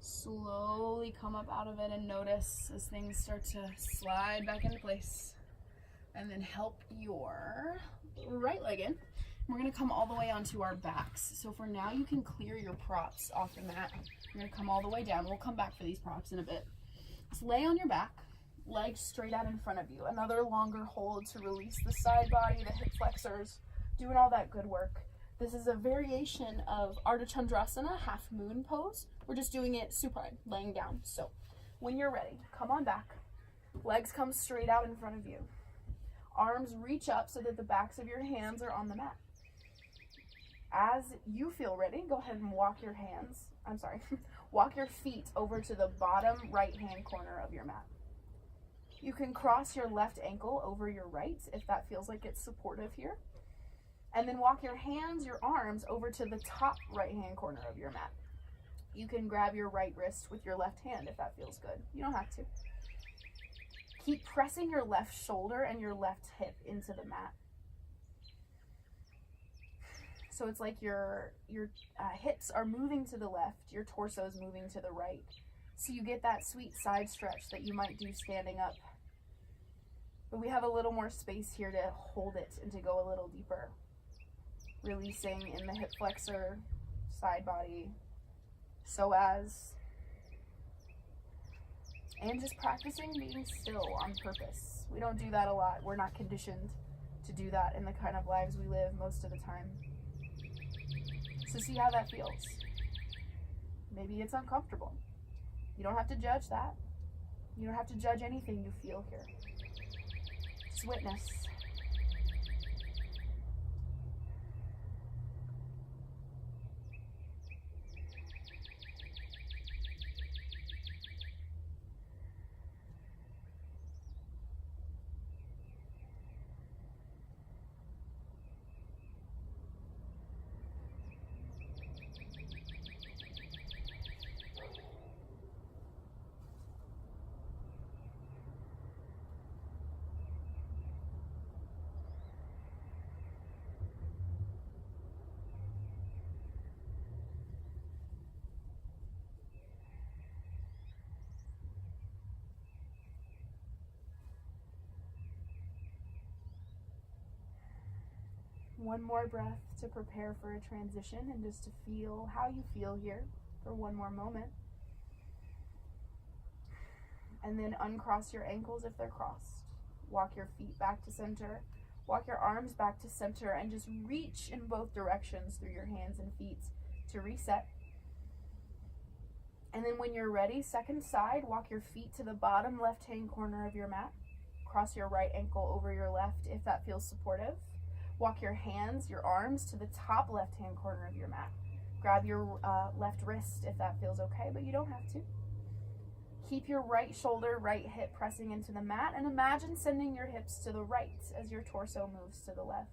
Slowly come up out of it and notice as things start to slide back into place. And then help your right leg in. We're going to come all the way onto our backs. So for now, you can clear your props off the mat. You're going to come all the way down. We'll come back for these props in a bit. So lay on your back, legs straight out in front of you. Another longer hold to release the side body, the hip flexors, doing all that good work. This is a variation of Ardha Chandrasana, half moon pose. We're just doing it supine, laying down. So when you're ready, come on back. Legs come straight out in front of you. Arms reach up so that the backs of your hands are on the mat. As you feel ready, go ahead and walk your feet over to the bottom right-hand corner of your mat. You can cross your left ankle over your right if that feels like it's supportive here. And then walk your hands, your arms over to the top right-hand corner of your mat. You can grab your right wrist with your left hand if that feels good. You don't have to. Keep pressing your left shoulder and your left hip into the mat. So it's like your hips are moving to the left, your torso is moving to the right. So you get that sweet side stretch that you might do standing up. But we have a little more space here to hold it and to go a little deeper. Releasing in the hip flexor, side body, psoas. And just practicing being still on purpose. We don't do that a lot. We're not conditioned to do that in the kind of lives we live most of the time. So see how that feels. Maybe it's uncomfortable. You don't have to judge that. You don't have to judge anything you feel here. Just witness. One more breath to prepare for a transition and just to feel how you feel here for one more moment. And then uncross your ankles if they're crossed. Walk your feet back to center. Walk your arms back to center and just reach in both directions through your hands and feet to reset. And then when you're ready, second side, walk your feet to the bottom left-hand corner of your mat. Cross your right ankle over your left if that feels supportive. Walk your hands, your arms to the top left-hand corner of your mat. Grab your left wrist if that feels okay, but you don't have to. Keep your right shoulder, right hip pressing into the mat, and imagine sending your hips to the right as your torso moves to the left.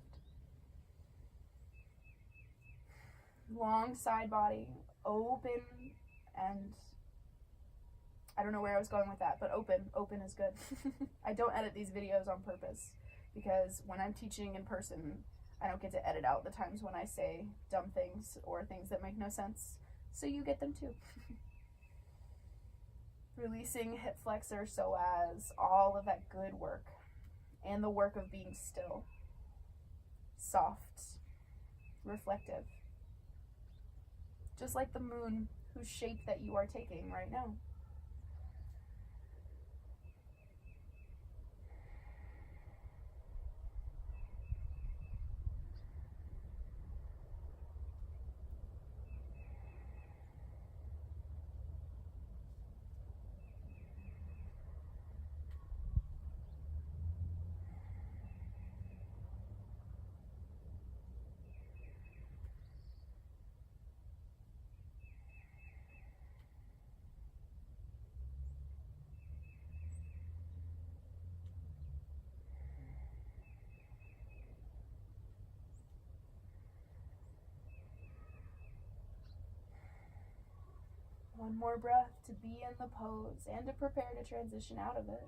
Long side body, open, and I don't know where I was going with that, but open is good. I don't edit these videos on purpose, because when I'm teaching in person, I don't get to edit out the times when I say dumb things or things that make no sense, so you get them too. Releasing hip flexor, psoas, all of that good work, and the work of being still, soft, reflective, just like the moon whose shape that you are taking right now. One more breath to be in the pose and to prepare to transition out of it.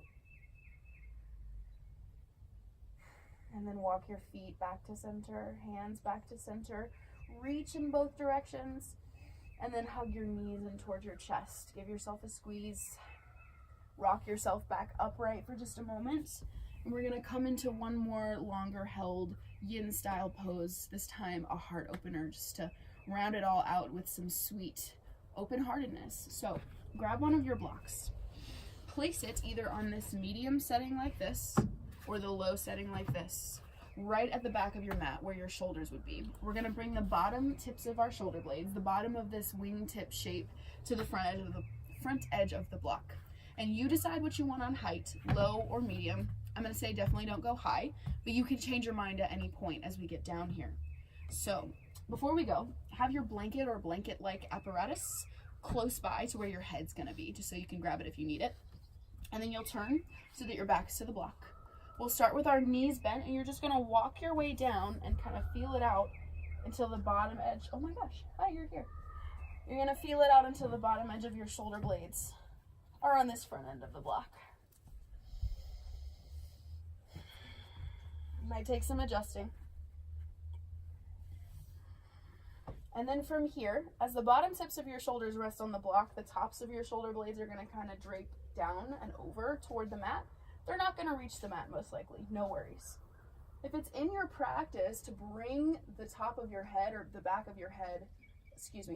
And then walk your feet back to center, hands back to center, reach in both directions, and then hug your knees in towards your chest. Give yourself a squeeze. Rock yourself back upright for just a moment. And we're gonna come into one more longer held yin style pose, this time a heart opener, just to round it all out with some sweet open-heartedness. So grab one of your blocks, place it either on this medium setting like this or the low setting like this, right at the back of your mat where your shoulders would be. We're gonna bring the bottom tips of our shoulder blades, the bottom of this wingtip shape, to the front edge of the block. And you decide what you want on height, low or medium. I'm gonna say definitely don't go high, but you can change your mind at any point as we get down here. So before we go, have your blanket or blanket-like apparatus close by to where your head's gonna be, just so you can grab it if you need it. And then you'll turn so that your back's to the block. We'll start with our knees bent, and you're just gonna walk your way down and kind of feel it out until the bottom edge. Oh my gosh, hi, you're here. You're gonna feel it out until the bottom edge of your shoulder blades are on this front end of the block. Might take some adjusting. And then from here, as the bottom tips of your shoulders rest on the block, the tops of your shoulder blades are gonna kind of drape down and over toward the mat. They're not gonna reach the mat most likely, no worries. If it's in your practice to bring the top of your head or the back of your head,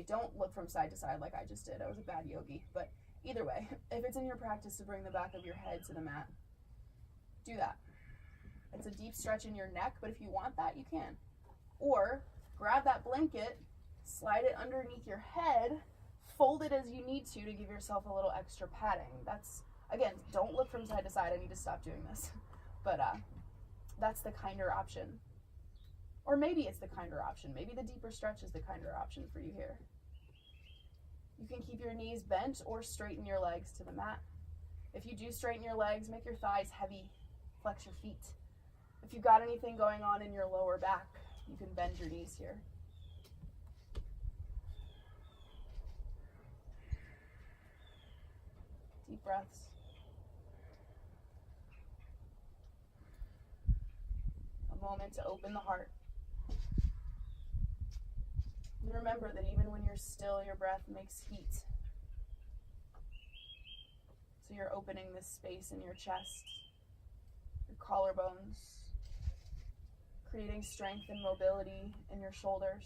don't look from side to side like I just did. I was a bad yogi, but either way, if it's in your practice to bring the back of your head to the mat, do that. It's a deep stretch in your neck, but if you want that, you can. Or grab that blanket, slide it underneath your head, fold it as you need to give yourself a little extra padding. That's, again, don't look from side to side. I need to stop doing this. But that's the kinder option. Or maybe it's the kinder option. Maybe the deeper stretch is the kinder option for you here. You can keep your knees bent or straighten your legs to the mat. If you do straighten your legs, make your thighs heavy, flex your feet. If you've got anything going on in your lower back, you can bend your knees here. Deep breaths. A moment to open the heart. And remember that even when you're still, your breath makes heat. So you're opening this space in your chest, your collarbones, creating strength and mobility in your shoulders.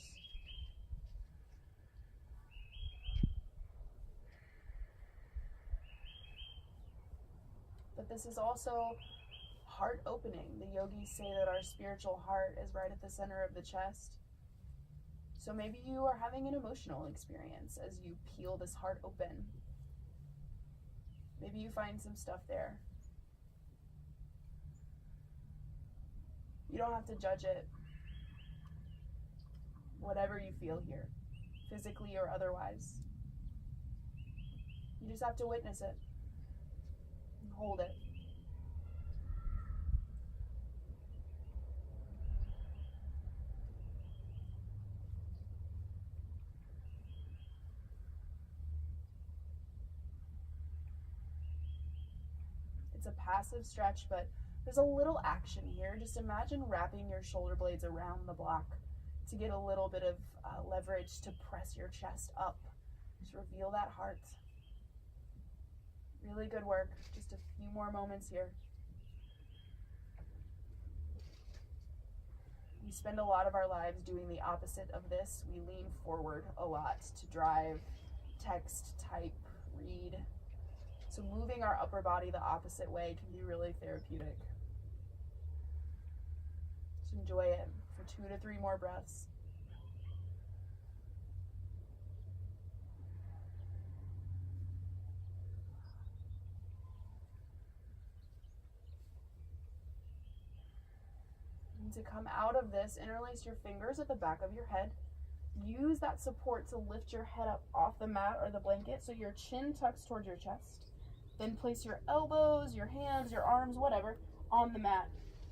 But this is also heart opening. The yogis say that our spiritual heart is right at the center of the chest. So maybe you are having an emotional experience as you peel this heart open. Maybe you find some stuff there. You don't have to judge it. Whatever you feel here, physically or otherwise. You just have to witness it and hold it. It's a passive stretch, but there's a little action here. Just imagine wrapping your shoulder blades around the block to get a little bit of leverage to press your chest up. Just reveal that heart. Really good work. Just a few more moments here. We spend a lot of our lives doing the opposite of this. We lean forward a lot to drive, text, type, read. So moving our upper body the opposite way can be really therapeutic. Just enjoy it for 2 to 3 more breaths. And to come out of this, interlace your fingers at the back of your head. Use that support to lift your head up off the mat or the blanket so your chin tucks towards your chest. Then place your elbows, your hands, your arms, whatever, on the mat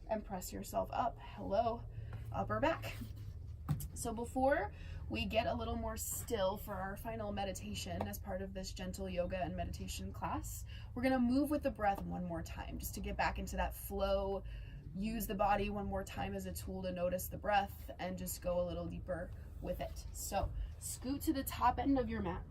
and press yourself up. Hello, upper back. So before we get a little more still for our final meditation as part of this gentle yoga and meditation class, we're gonna move with the breath one more time just to get back into that flow, use the body one more time as a tool to notice the breath and just go a little deeper with it. So scoot to the top end of your mat.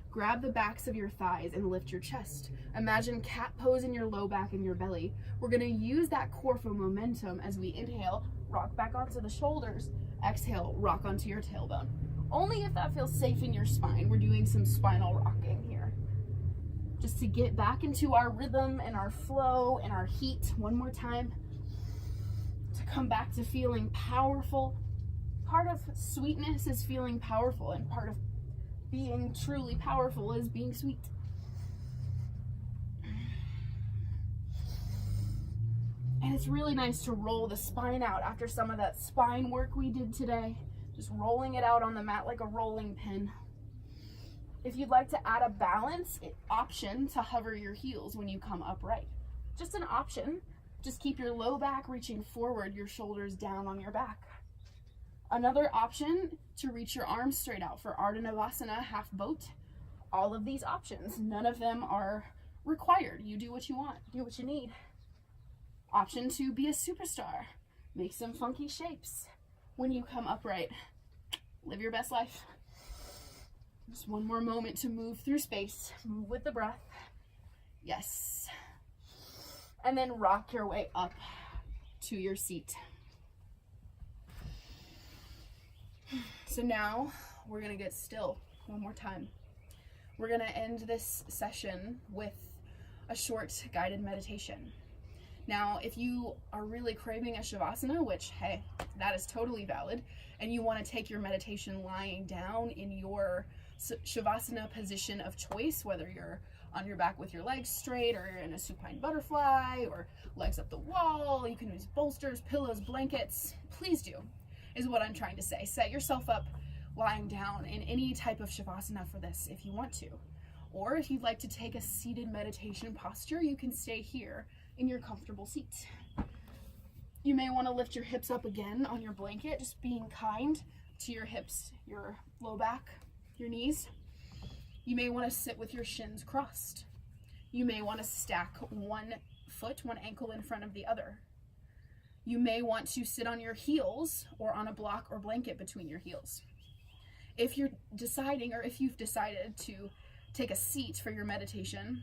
Grab the backs of your thighs and lift your chest. Imagine cat pose in your low back and your belly. We're gonna use that core for momentum as we inhale, rock back onto the shoulders. Exhale, rock onto your tailbone. Only if that feels safe in your spine. We're doing some spinal rocking here. just to get back into our rhythm and our flow and our heat one more time, to come back to feeling powerful. Part of sweetness is feeling powerful, and part of being truly powerful is being sweet. And it's really nice to roll the spine out after some of that spine work we did today. Just rolling it out on the mat like a rolling pin. If you'd like to add a balance option to hover your heels when you come upright, just an option. Just keep your low back reaching forward, your shoulders down on your back. Another option to reach your arms straight out for Ardha Navasana, half boat. All of these options, none of them are required. You do what you want, do what you need. Option to be a superstar. Make some funky shapes when you come upright. Live your best life. Just one more moment to move through space. Move with the breath. Yes. And then rock your way up to your seat. So now we're going to get still one more time. We're going to end this session with a short guided meditation. Now, if you are really craving a Shavasana, which, hey, that is totally valid, and you want to take your meditation lying down in your Shavasana position of choice, whether you're on your back with your legs straight or in a supine butterfly or legs up the wall, you can use bolsters, pillows, blankets, please do, is what I'm trying to say. Set yourself up lying down in any type of Shavasana for this if you want to. Or if you'd like to take a seated meditation posture, you can stay here in your comfortable seat. You may want to lift your hips up again on your blanket, just being kind to your hips, your low back, your knees. You may want to sit with your shins crossed. You may want to stack one foot, one ankle in front of the other. You may want to sit on your heels or on a block or blanket between your heels. If you're deciding, or if you've decided to take a seat for your meditation,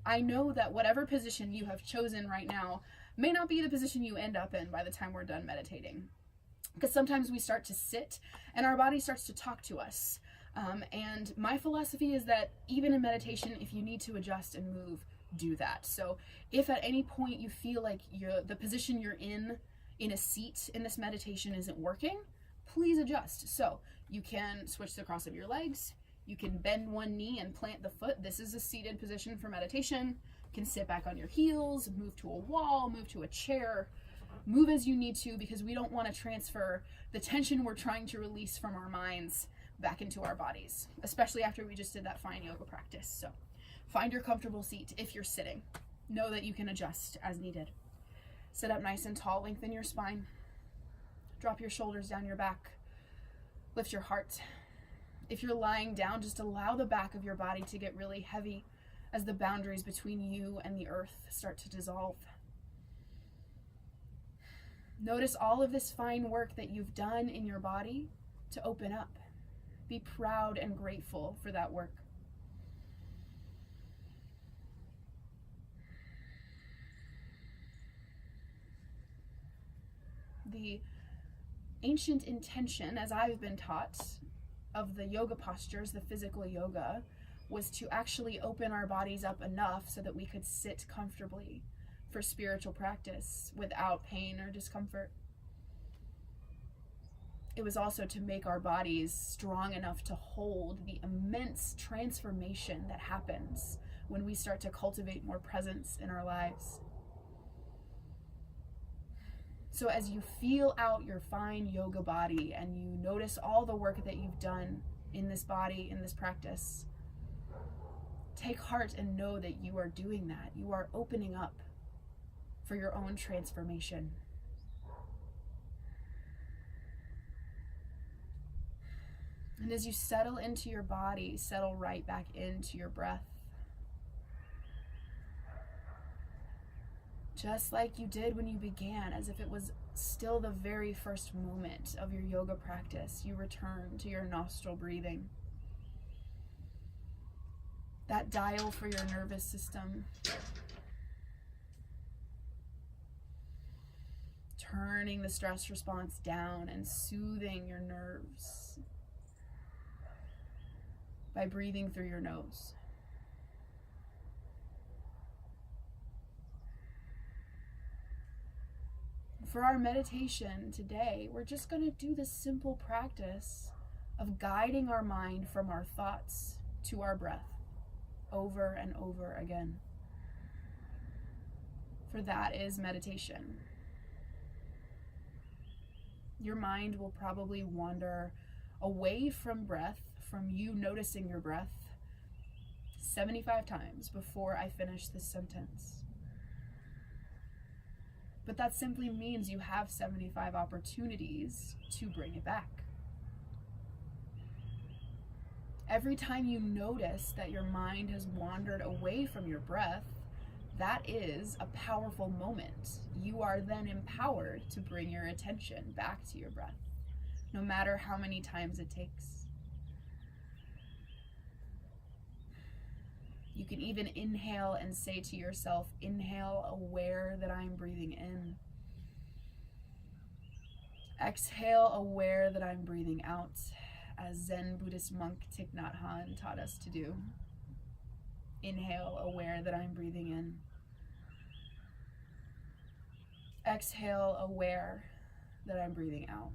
I know that whatever position you have chosen right now may not be the position you end up in by the time we're done meditating. Because sometimes we start to sit and our body starts to talk to us. And my philosophy is that even in meditation, if you need to adjust and move, do that. So if at any point you feel like the position you're in a seat in this meditation isn't working, please adjust. So you can switch the cross of your legs. You can bend one knee and plant the foot. This is a seated position for meditation. You can sit back on your heels, move to a wall, move to a chair, move as you need to, because we don't want to transfer the tension we're trying to release from our minds back into our bodies, especially after we just did that fine yoga practice. So find your comfortable seat if you're sitting. Know that you can adjust as needed. Sit up nice and tall, lengthen your spine. Drop your shoulders down your back. Lift your heart. If you're lying down, just allow the back of your body to get really heavy as the boundaries between you and the earth start to dissolve. Notice all of this fine work that you've done in your body to open up. Be proud and grateful for that work. The ancient intention, as I've been taught, of the yoga postures, the physical yoga, was to actually open our bodies up enough so that we could sit comfortably for spiritual practice without pain or discomfort. It was also to make our bodies strong enough to hold the immense transformation that happens when we start to cultivate more presence in our lives. So as you feel out your fine yoga body and you notice all the work that you've done in this body, in this practice, take heart and know that you are doing that. You are opening up for your own transformation. And as you settle into your body, settle right back into your breath. Just like you did when you began, as if it was still the very first moment of your yoga practice, you return to your nostril breathing. That dial for your nervous system. Turning the stress response down and soothing your nerves by breathing through your nose. For our meditation today, we're just going to do this simple practice of guiding our mind from our thoughts to our breath over and over again. For that is meditation. Your mind will probably wander away from breath, from you noticing your breath, 75 times before I finish this sentence. But that simply means you have 75 opportunities to bring it back. Every time you notice that your mind has wandered away from your breath, that is a powerful moment. You are then empowered to bring your attention back to your breath, no matter how many times it takes. You can even inhale and say to yourself, inhale, aware that I'm breathing in. Exhale, aware that I'm breathing out, as Zen Buddhist monk Thich Nhat Hanh taught us to do. Inhale, aware that I'm breathing in. Exhale, aware that I'm breathing out.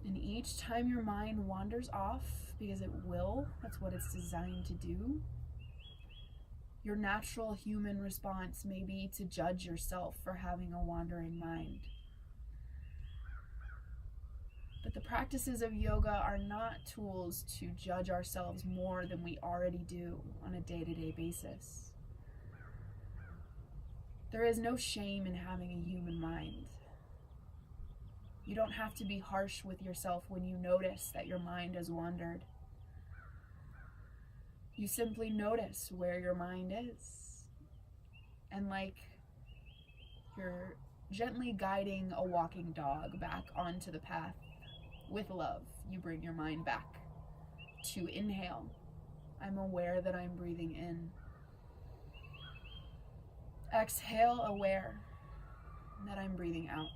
And each time your mind wanders off, because it will, that's what it's designed to do, your natural human response may be to judge yourself for having a wandering mind. But the practices of yoga are not tools to judge ourselves more than we already do on a day-to-day basis. There is no shame in having a human mind. You don't have to be harsh with yourself when you notice that your mind has wandered. You simply notice where your mind is. And like you're gently guiding a walking dog back onto the path, with love, you bring your mind back to inhale. I'm aware that I'm breathing in. Exhale, aware that I'm breathing out.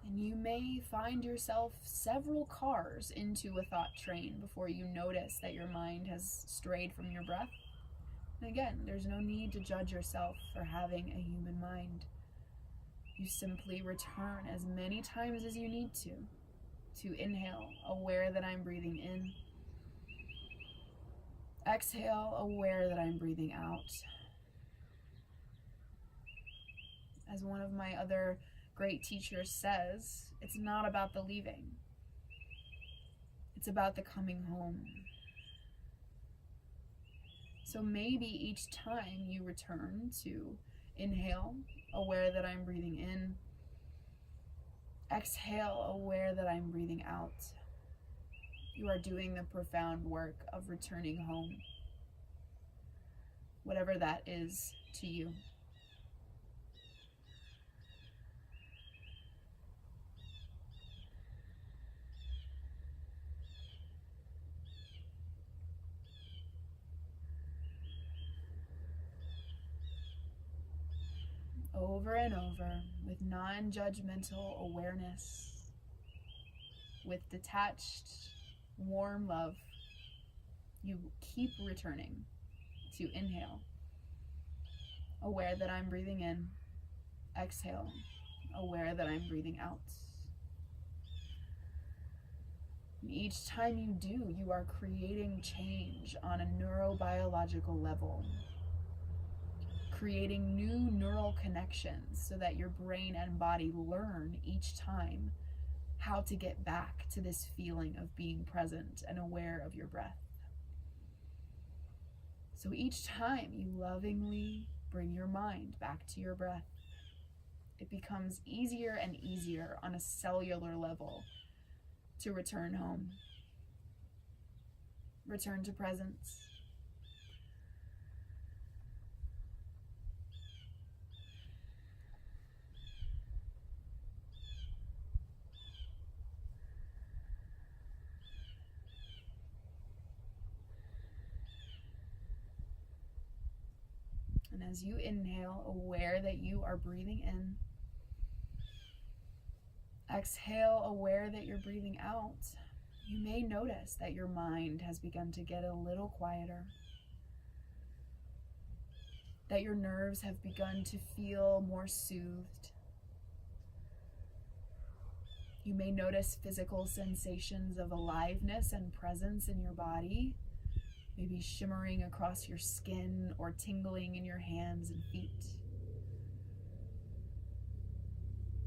And you may find yourself several cars into a thought train before you notice that your mind has strayed from your breath. And again, there's no need to judge yourself for having a human mind. You simply return as many times as you need to inhale, aware that I'm breathing in. Exhale, aware that I'm breathing out. As one of my other great teachers says, it's not about the leaving. It's about the coming home. So maybe each time you return to inhale, aware that I'm breathing in. Exhale, aware that I'm breathing out. You are doing the profound work of returning home, whatever that is to you. Over and over, with non-judgmental awareness, with detached, warm love, you keep returning to inhale, aware that I'm breathing in. Exhale, aware that I'm breathing out. And each time you do, you are creating change on a neurobiological level, creating new neural connections so that your brain and body learn each time how to get back to this feeling of being present and aware of your breath. So each time you lovingly bring your mind back to your breath, it becomes easier and easier on a cellular level to return home. Return to presence. And as you inhale, aware that you are breathing in. Exhale, aware that you're breathing out. You may notice that your mind has begun to get a little quieter, that your nerves have begun to feel more soothed. You may notice physical sensations of aliveness and presence in your body, maybe shimmering across your skin or tingling in your hands and feet.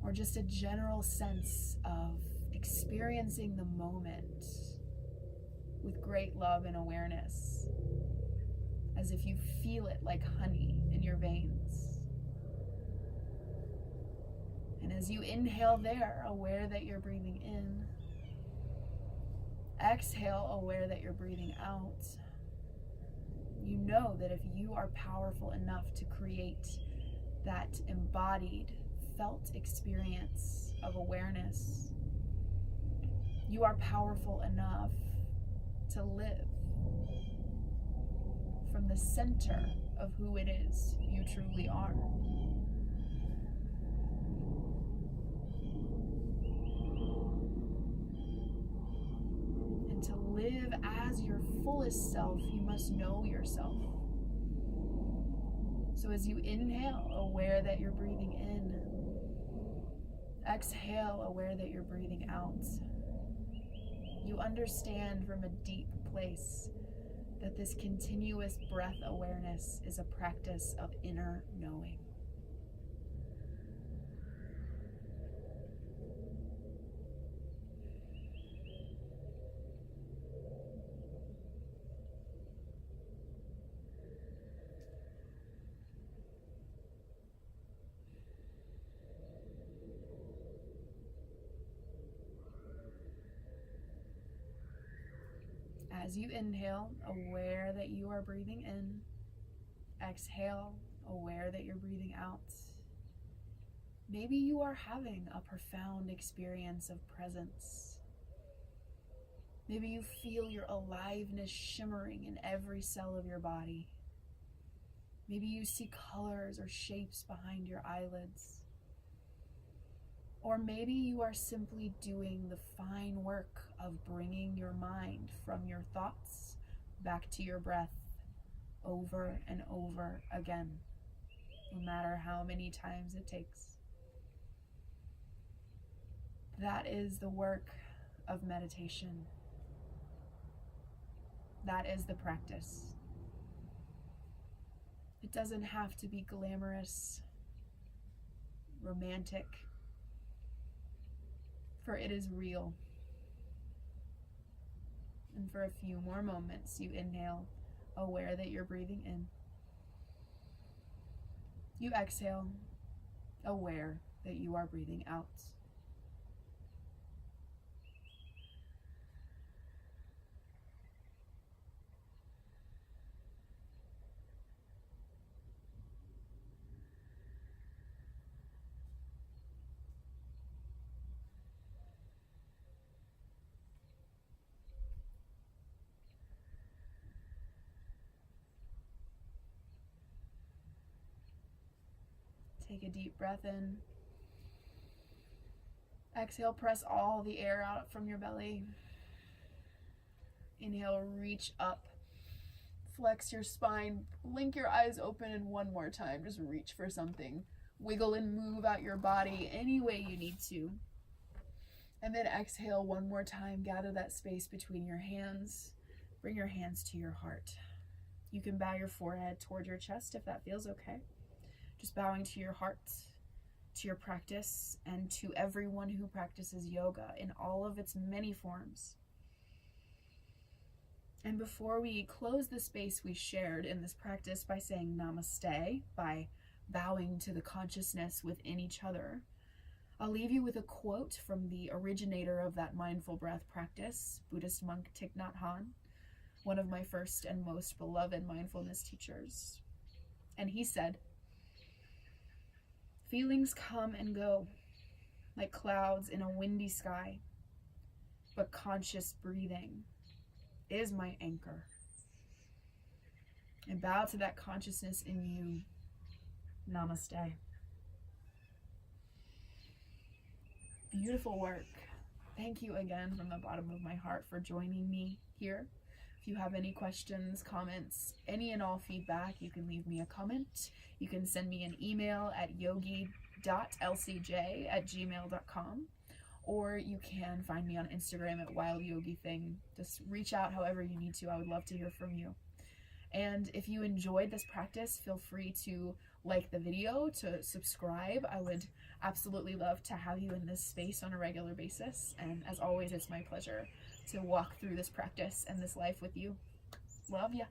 Or just a general sense of experiencing the moment with great love and awareness, as if you feel it like honey in your veins. And as you inhale there, aware that you're breathing in. Exhale, aware that you're breathing out. You know that if you are powerful enough to create that embodied, felt experience of awareness, you are powerful enough to live from the center of who it is you truly are. And to live as your fullest self, you must know yourself. So as you inhale, aware that you're breathing in. Exhale, aware that you're breathing out. You understand from a deep place that this continuous breath awareness is a practice of inner knowing. As you inhale, aware that you are breathing in. Exhale, aware that you're breathing out. Maybe you are having a profound experience of presence. Maybe you feel your aliveness shimmering in every cell of your body. Maybe you see colors or shapes behind your eyelids. Or maybe you are simply doing the fine work of bringing your mind from your thoughts back to your breath over and over again, no matter how many times it takes. That is the work of meditation. That is the practice. It doesn't have to be glamorous, romantic, for it is real. And for a few more moments, you inhale, aware that you're breathing in. You exhale, aware that you are breathing out. Take a deep breath in. Exhale, press all the air out from your belly. Inhale, reach up. Flex your spine. Blink your eyes open, and one more time, just reach for something. Wiggle and move out your body any way you need to. And then exhale one more time. Gather that space between your hands. Bring your hands to your heart. You can bow your forehead toward your chest if that feels okay. Just bowing to your heart, to your practice, and to everyone who practices yoga in all of its many forms. And before we close the space we shared in this practice by saying Namaste, by bowing to the consciousness within each other, I'll leave you with a quote from the originator of that mindful breath practice, Buddhist monk Thich Nhat Hanh. one of my first and most beloved mindfulness teachers. And he said, "Feelings come and go like clouds in a windy sky, but conscious breathing is my anchor." And bow to that consciousness in you. Namaste. Beautiful work. Thank you again from the bottom of my heart for joining me here. If you have any questions, comments, any and all feedback, you can leave me a comment. You can send me an email at yogi.lcj@gmail.com, or you can find me on Instagram at wildyogithing. Just reach out however you need to. I would love to hear from you. And if you enjoyed this practice, feel free to like the video, to subscribe. I would absolutely love to have you in this space on a regular basis. And as always, it's my pleasure to walk through this practice and this life with you. Love ya.